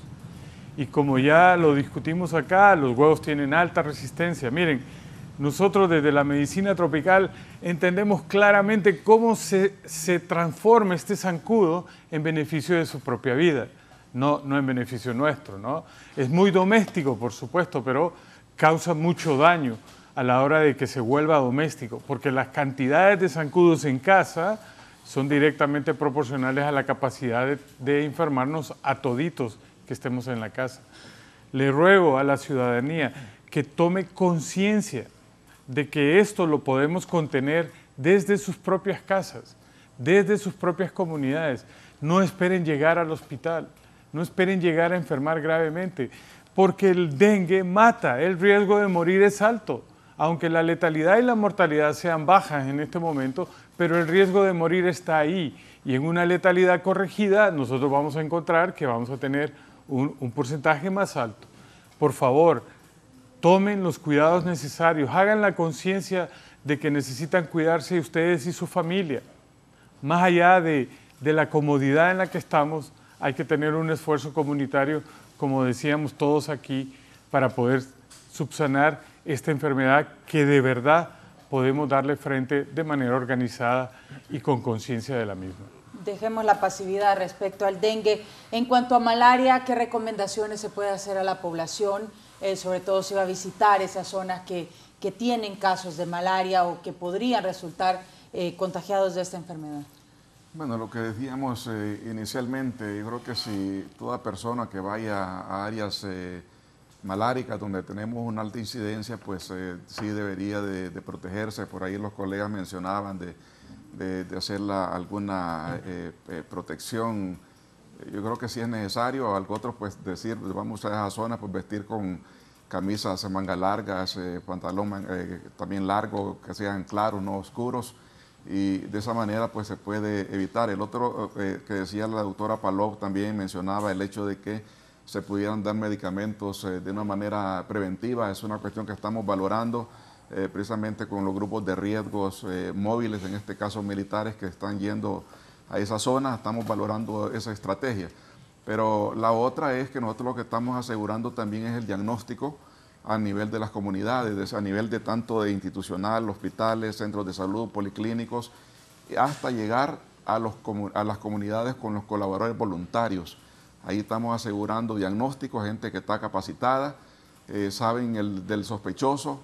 Y como ya lo discutimos acá, los huevos tienen alta resistencia. Miren, nosotros desde la medicina tropical entendemos claramente cómo se transforma este zancudo en beneficio de su propia vida, no en beneficio nuestro, ¿no? Es muy doméstico, por supuesto, pero causa mucho daño a la hora de que se vuelva doméstico, porque las cantidades de zancudos en casa son directamente proporcionales a la capacidad de enfermarnos a toditos que estemos en la casa. le ruego a la ciudadanía que tome conciencia de que esto lo podemos contener desde sus propias casas, desde sus propias comunidades. No esperen llegar al hospital, no esperen llegar a enfermar gravemente, porque el dengue mata, el riesgo de morir es alto. Aunque la letalidad y la mortalidad sean bajas en este momento, pero el riesgo de morir está ahí. Y en una letalidad corregida nosotros vamos a encontrar que vamos a tener un porcentaje más alto. Por favor, tomen los cuidados necesarios, hagan la conciencia de que necesitan cuidarse ustedes y su familia. Más allá de la comodidad en la que estamos, hay que tener un esfuerzo comunitario, como decíamos todos aquí, para poder subsanar esta enfermedad que de verdad podemos darle frente de manera organizada y con conciencia de la misma. Dejemos la pasividad respecto al dengue. En cuanto a malaria, ¿qué recomendaciones se puede hacer a la población? Sobre todo si va a visitar esas zonas que tienen casos de malaria o que podrían resultar contagiados de esta enfermedad. Bueno, lo que decíamos inicialmente, yo creo que si toda persona que vaya a áreas maláricas donde tenemos una alta incidencia, pues sí debería de protegerse. Por ahí los colegas mencionaban de hacer alguna protección. Yo creo que si es necesario, algo otro pues decir, vamos a esa zona, pues vestir con camisas manga largas, pantalón también largo, que sean claros, no oscuros, y de esa manera pues se puede evitar. El otro que decía la doctora Palov también mencionaba el hecho de que se pudieran dar medicamentos de una manera preventiva. Es una cuestión que estamos valorando precisamente con los grupos de riesgos móviles, en este caso militares, que están yendo a esa zona. Estamos valorando esa estrategia. Pero la otra es que nosotros lo que estamos asegurando también es el diagnóstico a nivel de las comunidades, a nivel de tanto de institucional, hospitales, centros de salud, policlínicos, hasta llegar a las comunidades con los colaboradores voluntarios. Ahí estamos asegurando diagnósticos, gente que está capacitada, saben del sospechoso,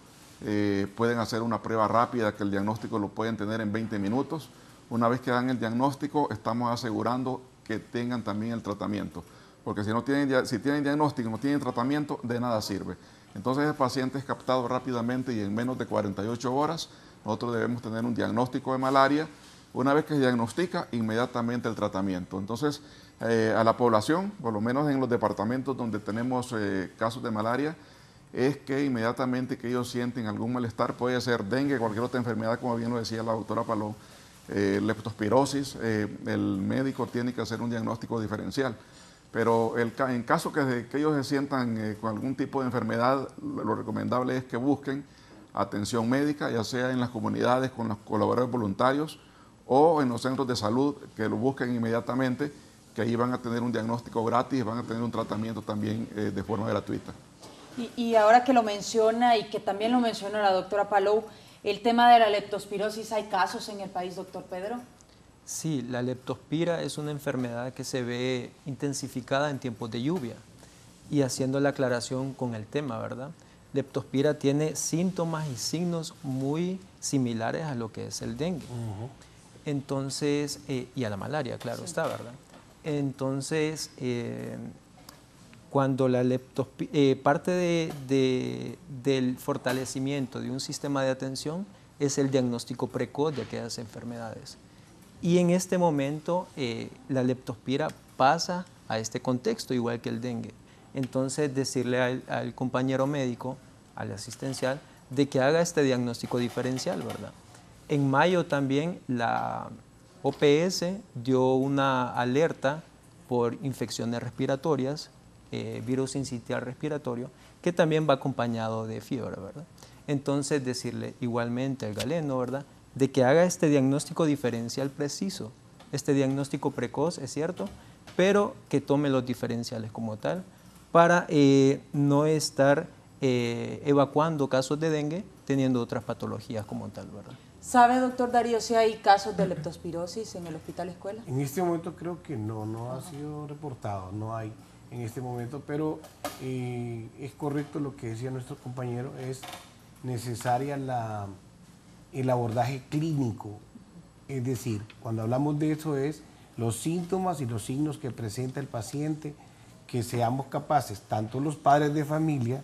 pueden hacer una prueba rápida que el diagnóstico lo pueden tener en 20 minutos. Una vez que dan el diagnóstico, estamos asegurando que tengan también el tratamiento. Porque si tienen diagnóstico y no tienen tratamiento, de nada sirve. Entonces el paciente es captado rápidamente y en menos de 48 horas nosotros debemos tener un diagnóstico de malaria. Una vez que se diagnostica, inmediatamente el tratamiento. Entonces, a la población, por lo menos en los departamentos donde tenemos casos de malaria, es que inmediatamente que ellos sienten algún malestar, puede ser dengue, cualquier otra enfermedad, como bien lo decía la doctora Paló, leptospirosis, el médico tiene que hacer un diagnóstico diferencial. Pero en caso que ellos se sientan con algún tipo de enfermedad, lo recomendable es que busquen atención médica, ya sea en las comunidades con los colaboradores voluntarios o en los centros de salud, que lo busquen inmediatamente, que ahí van a tener un diagnóstico gratis, van a tener un tratamiento también de forma gratuita. Y ahora que lo menciona y que también lo mencionó la doctora Palou, el tema de la leptospirosis, ¿hay casos en el país, doctor Pedro? Sí, la leptospira es una enfermedad que se ve intensificada en tiempos de lluvia. Y haciendo la aclaración con el tema, ¿verdad? Leptospira tiene síntomas y signos muy similares a lo que es el dengue. Entonces, y a la malaria, claro, sí, está, ¿verdad? Entonces, cuando la parte del fortalecimiento de un sistema de atención es el diagnóstico precoz de aquellas enfermedades. Y en este momento la leptospira pasa a este contexto, igual que el dengue. Entonces, decirle al compañero médico, al asistencial, de que haga este diagnóstico diferencial, ¿verdad? En mayo también la OPS dio una alerta por infecciones respiratorias, virus sincitial respiratorio, que también va acompañado de fiebre, ¿verdad? Entonces, decirle igualmente al galeno, ¿verdad?, de que haga este diagnóstico diferencial preciso, este diagnóstico precoz, es cierto, pero que tome los diferenciales como tal, para no estar evacuando casos de dengue teniendo otras patologías como tal, ¿verdad? ¿Sabe, doctor Darío, si hay casos de leptospirosis en el hospital escuela? En este momento creo que no ha sido reportado, no hay en este momento, pero es correcto lo que decía nuestro compañero, es necesaria el abordaje clínico, es decir, cuando hablamos de eso es los síntomas y los signos que presenta el paciente, que seamos capaces, tanto los padres de familia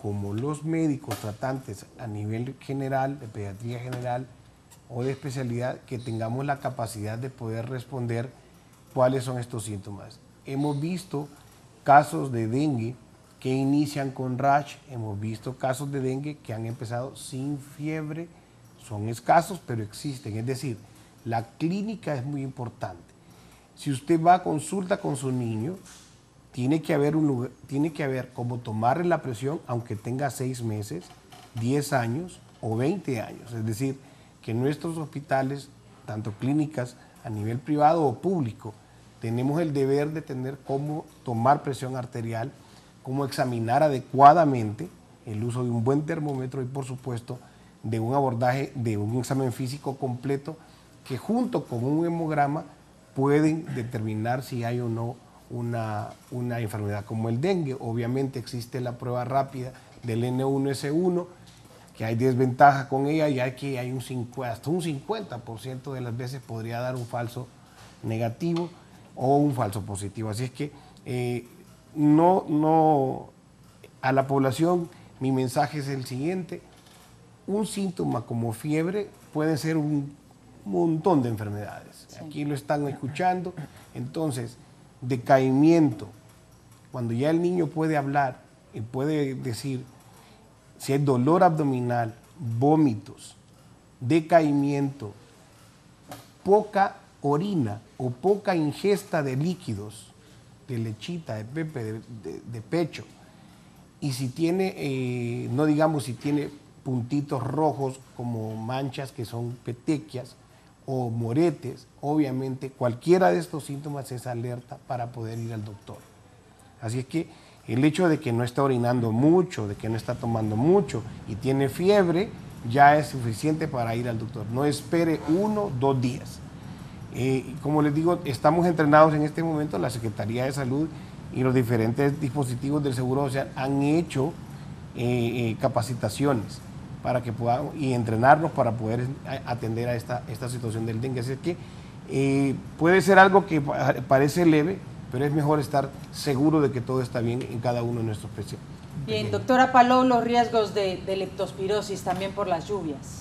como los médicos tratantes a nivel general, de pediatría general o de especialidad, que tengamos la capacidad de poder responder cuáles son estos síntomas. Hemos visto casos de dengue que inician con rash, hemos visto casos de dengue que han empezado sin fiebre, son escasos pero existen, es decir, la clínica es muy importante. Si usted va a consulta con su niño, tiene que haber cómo tomarle la presión aunque tenga 6 meses, 10 años o 20 años. Es decir, que nuestros hospitales, tanto clínicas a nivel privado o público, tenemos el deber de tener cómo tomar presión arterial, cómo examinar adecuadamente, el uso de un buen termómetro y por supuesto de un abordaje, de un examen físico completo que junto con un hemograma pueden determinar si hay o no una enfermedad como el dengue. Obviamente existe la prueba rápida del N1S1, que hay desventaja con ella, ya que hay hasta un 50% de las veces podría dar un falso negativo o un falso positivo. Así es que a la población mi mensaje es el siguiente: un síntoma como fiebre puede ser un montón de enfermedades. Sí. Aquí lo están escuchando. Entonces, decaimiento, cuando ya el niño puede hablar y puede decir si hay dolor abdominal, vómitos, decaimiento, poca orina o poca ingesta de líquidos, de lechita, de pepe, de pecho, y si tiene, no digamos si tiene puntitos rojos como manchas que son petequias o moretes, obviamente cualquiera de estos síntomas es alerta para poder ir al doctor. Así es que el hecho de que no está orinando mucho, de que no está tomando mucho y tiene fiebre, ya es suficiente para ir al doctor. No espere 1 o 2 días. Como les digo, estamos entrenados en este momento, la Secretaría de Salud y los diferentes dispositivos del Seguro Social han hecho capacitaciones para que podamos y entrenarnos para poder atender a esta situación del dengue. Así que puede ser algo que parece leve, pero es mejor estar seguro de que todo está bien en cada uno de nuestros pacientes. Bien, doctora Palou, los riesgos de leptospirosis también por las lluvias.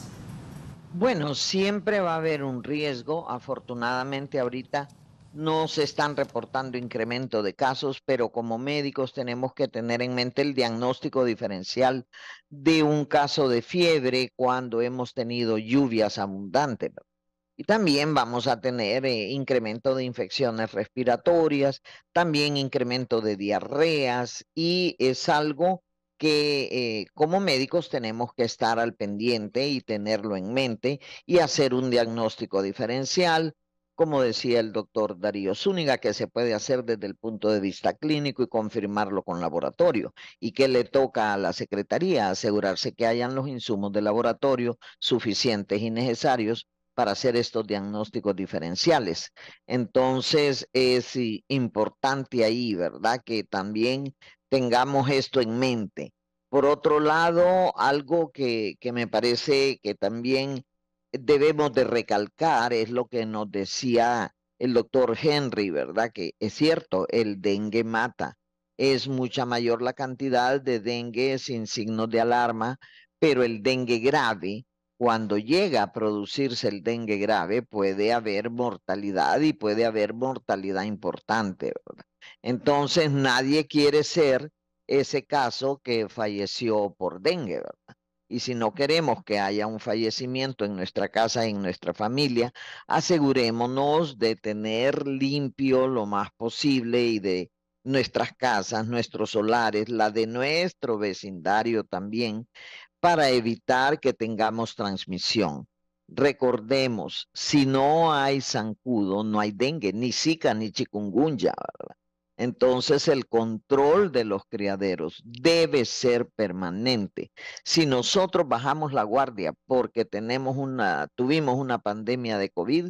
Bueno, siempre va a haber un riesgo. Afortunadamente ahorita no se están reportando incremento de casos, pero como médicos tenemos que tener en mente el diagnóstico diferencial de un caso de fiebre cuando hemos tenido lluvias abundantes. Y también vamos a tener incremento de infecciones respiratorias, también incremento de diarreas, y es algo que como médicos tenemos que estar al pendiente y tenerlo en mente y hacer un diagnóstico diferencial, como decía el doctor Darío Zúñiga, que se puede hacer desde el punto de vista clínico y confirmarlo con laboratorio, y que le toca a la Secretaría asegurarse que hayan los insumos de laboratorio suficientes y necesarios para hacer estos diagnósticos diferenciales. Entonces es importante ahí, ¿verdad?, que también tengamos esto en mente. Por otro lado, algo que me parece que también debemos de recalcar es lo que nos decía el doctor Henry, ¿verdad?, que es cierto, el dengue mata. Es mucha mayor la cantidad de dengue sin signos de alarma, pero el dengue grave, cuando llega a producirse el dengue grave, puede haber mortalidad y puede haber mortalidad importante, ¿verdad? Entonces nadie quiere ser ese caso que falleció por dengue, ¿verdad? Y si no queremos que haya un fallecimiento en nuestra casa, en nuestra familia, asegurémonos de tener limpio lo más posible y de nuestras casas, nuestros solares, la de nuestro vecindario también, para evitar que tengamos transmisión. Recordemos, si no hay zancudo, no hay dengue, ni zika, ni chikungunya, ¿verdad? Entonces el control de los criaderos debe ser permanente. Si nosotros bajamos la guardia porque tuvimos una pandemia de COVID,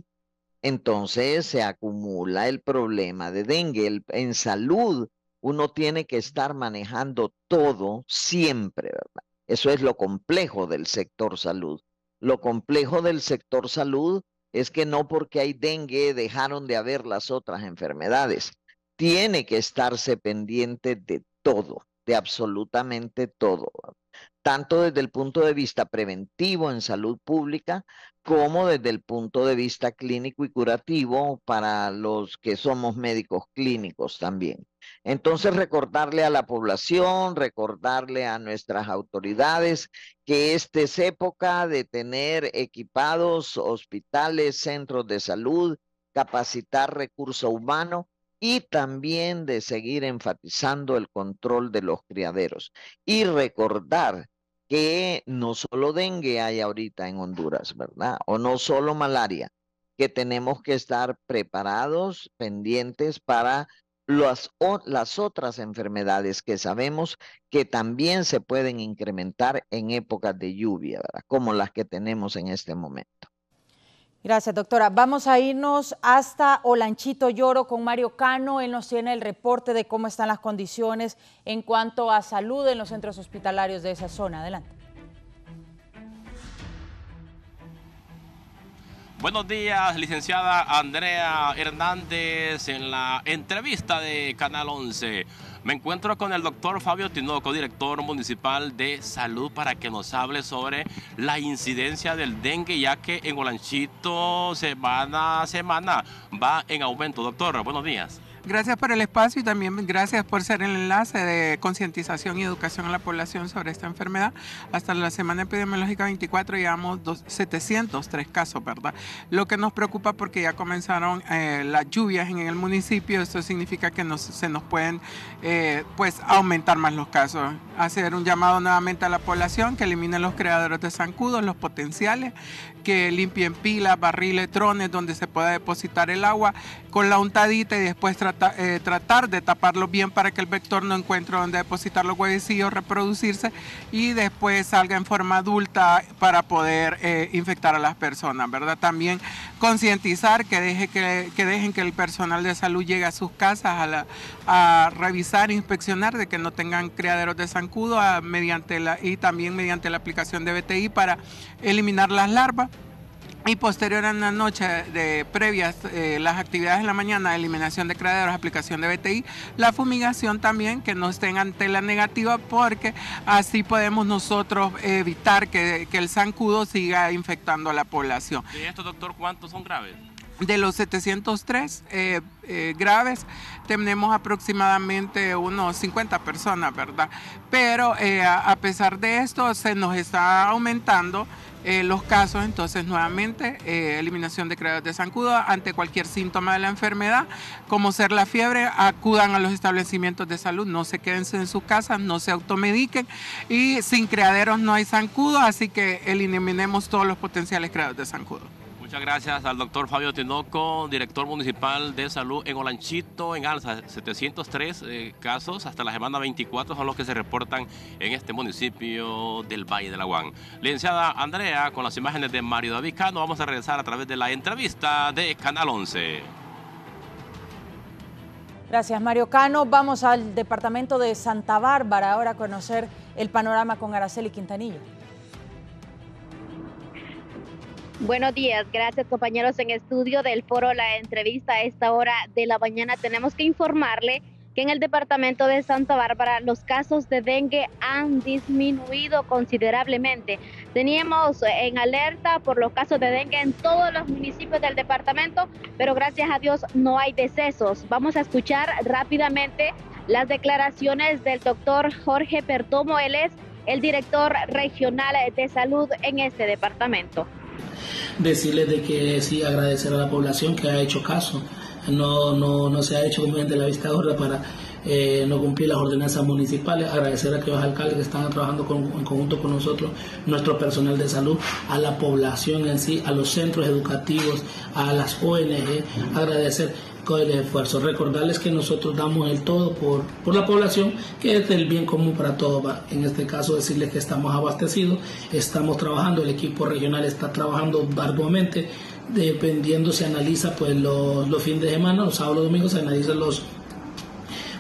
entonces se acumula el problema de dengue. En salud uno tiene que estar manejando todo siempre, ¿verdad? Eso es lo complejo del sector salud. Lo complejo del sector salud es que no porque hay dengue dejaron de haber las otras enfermedades. tiene que estarse pendiente de todo, de absolutamente todo, tanto desde el punto de vista preventivo en salud pública, como desde el punto de vista clínico y curativo para los que somos médicos clínicos también. Entonces, recordarle a la población, recordarle a nuestras autoridades que esta es época de tener equipados hospitales, centros de salud, capacitar recurso humano y también de seguir enfatizando el control de los criaderos. Y recordar que no solo dengue hay ahorita en Honduras, ¿verdad? O no solo malaria, que tenemos que estar preparados, pendientes para las otras enfermedades que sabemos que también se pueden incrementar en épocas de lluvia, ¿verdad? Como las que tenemos en este momento. Gracias, doctora. Vamos a irnos hasta Olanchito Lloro con Mario Cano. Él nos tiene el reporte de cómo están las condiciones en cuanto a salud en los centros hospitalarios de esa zona. Adelante. Buenos días, licenciada Andrea Hernández, en la entrevista de Canal 11. Me encuentro con el doctor Fabio Tinoco, director municipal de salud, para que nos hable sobre la incidencia del dengue, ya que en Olanchito semana a semana va en aumento. Doctor, buenos días. Gracias por el espacio y también gracias por ser el enlace de concientización y educación a la población sobre esta enfermedad. Hasta la semana epidemiológica 24 llevamos 703 casos, ¿verdad? Lo que nos preocupa porque ya comenzaron las lluvias en el municipio. Esto significa que se nos pueden pues aumentar más los casos. Hacer un llamado nuevamente a la población que elimine los criaderos de zancudos, los potenciales, que limpien pilas, barriles, trones donde se pueda depositar el agua con la untadita y después tratar de taparlo bien para que el vector no encuentre donde depositar los huevecillos, reproducirse y después salga en forma adulta para poder infectar a las personas, ¿verdad? También concientizar que dejen que el personal de salud llegue a sus casas a revisar, inspeccionar de que no tengan criaderos de zancudo y también mediante la aplicación de BTI para eliminar las larvas. Y posterior en la noche de previas las actividades en la mañana, eliminación de criaderos, aplicación de BTI, la fumigación también, que no estén ante la negativa, porque así podemos nosotros evitar que el zancudo siga infectando a la población. ¿De esto, doctor, cuántos son graves? De los 703 graves, tenemos aproximadamente unos 50 personas, ¿verdad? Pero a pesar de esto, se nos está aumentando los casos. Entonces, nuevamente, eliminación de criaderos de zancudo ante cualquier síntoma de la enfermedad, como ser la fiebre, acudan a los establecimientos de salud, no se queden en sus casas, no se automediquen, y sin criaderos no hay zancudo, así que eliminemos todos los potenciales criaderos de zancudo. Muchas gracias al doctor Fabio Tinoco, director municipal de salud en Olanchito, en alza. 703 casos hasta la semana 24 son los que se reportan en este municipio del Valle de Laguán. Licenciada Andrea, con las imágenes de Mario David Cano, vamos a regresar a través de la entrevista de Canal 11. Gracias, Mario Cano. Vamos al departamento de Santa Bárbara ahora a conocer el panorama con Araceli Quintanilla. Buenos días, gracias compañeros en estudio del foro La Entrevista. A esta hora de la mañana tenemos que informarle que en el departamento de Santa Bárbara los casos de dengue han disminuido considerablemente. Teníamos en alerta por los casos de dengue en todos los municipios del departamento, pero gracias a Dios no hay decesos. Vamos a escuchar rápidamente las declaraciones del doctor Jorge Perdomo. Él es el director regional de salud en este departamento. Decirles de que sí, agradecer a la población que ha hecho caso. No se ha hecho de la vista gorda para no cumplir las ordenanzas municipales. Agradecer a aquellos alcaldes que están trabajando en conjunto con nosotros, nuestro personal de salud, a la población en sí, a los centros educativos, a las ONG. Agradecer con el esfuerzo. Recordarles que nosotros damos el todo por la población, que es el bien común para todos. En este caso, decirles que estamos abastecidos, estamos trabajando, el equipo regional está trabajando arduamente, dependiendo, se analiza pues los fines de semana, los sábados, los domingos, se analizan los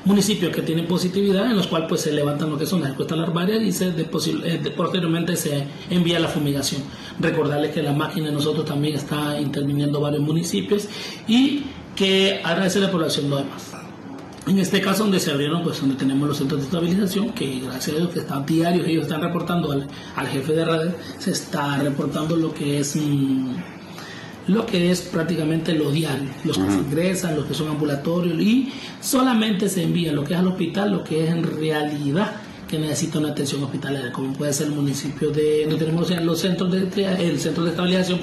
municipios que tienen positividad, en los cuales pues se levantan lo que son las encuestas larvarias y posteriormente se envía la fumigación. Recordarles que la máquina de nosotros también está interviniendo varios municipios y que agradecer a la población lo demás. En este caso donde se abrieron, pues donde tenemos los centros de estabilización, que gracias a Dios que están diarios, ellos están reportando al jefe de redes, se está reportando lo que es prácticamente lo diario, los que se ingresan, los que son ambulatorios, y solamente se envía lo que es al hospital, lo que es en realidad que necesita una atención hospitalaria, como puede ser el municipio de, donde tenemos los centros el centro de estabilización,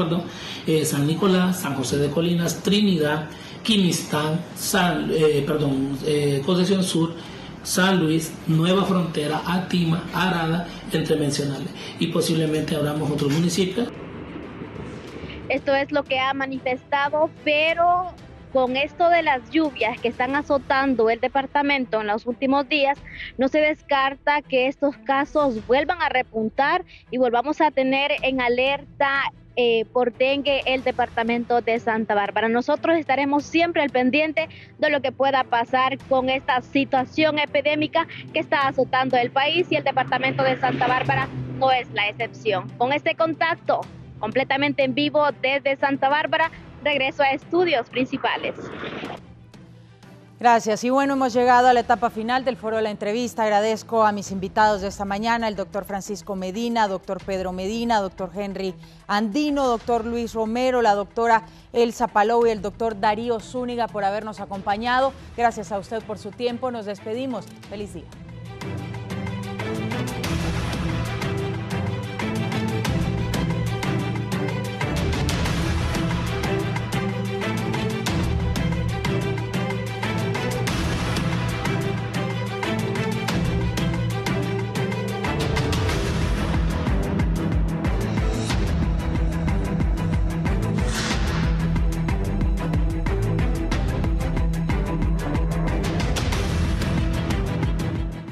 San Nicolás, San José de Colinas, Trinidad, Quimistán, Concepción Sur, San Luis, Nueva Frontera, Atima, Arada, entre mencionarles, y posiblemente abramos otros municipios. Esto es lo que ha manifestado, pero con esto de las lluvias que están azotando el departamento en los últimos días, no se descarta que estos casos vuelvan a repuntar y volvamos a tener en alerta por dengue el departamento de Santa Bárbara. Nosotros estaremos siempre al pendiente de lo que pueda pasar con esta situación epidémica que está azotando el país, y el departamento de Santa Bárbara no es la excepción. Con este contacto completamente en vivo desde Santa Bárbara, regreso a estudios principales. Gracias. Y bueno, hemos llegado a la etapa final del foro de la entrevista. Agradezco a mis invitados de esta mañana, el doctor Francisco Medina, doctor Pedro Medina, doctor Henry Andino, doctor Luis Romero, la doctora Elsa Palou y el doctor Darío Zúñiga por habernos acompañado. Gracias a usted por su tiempo. Nos despedimos. Feliz día.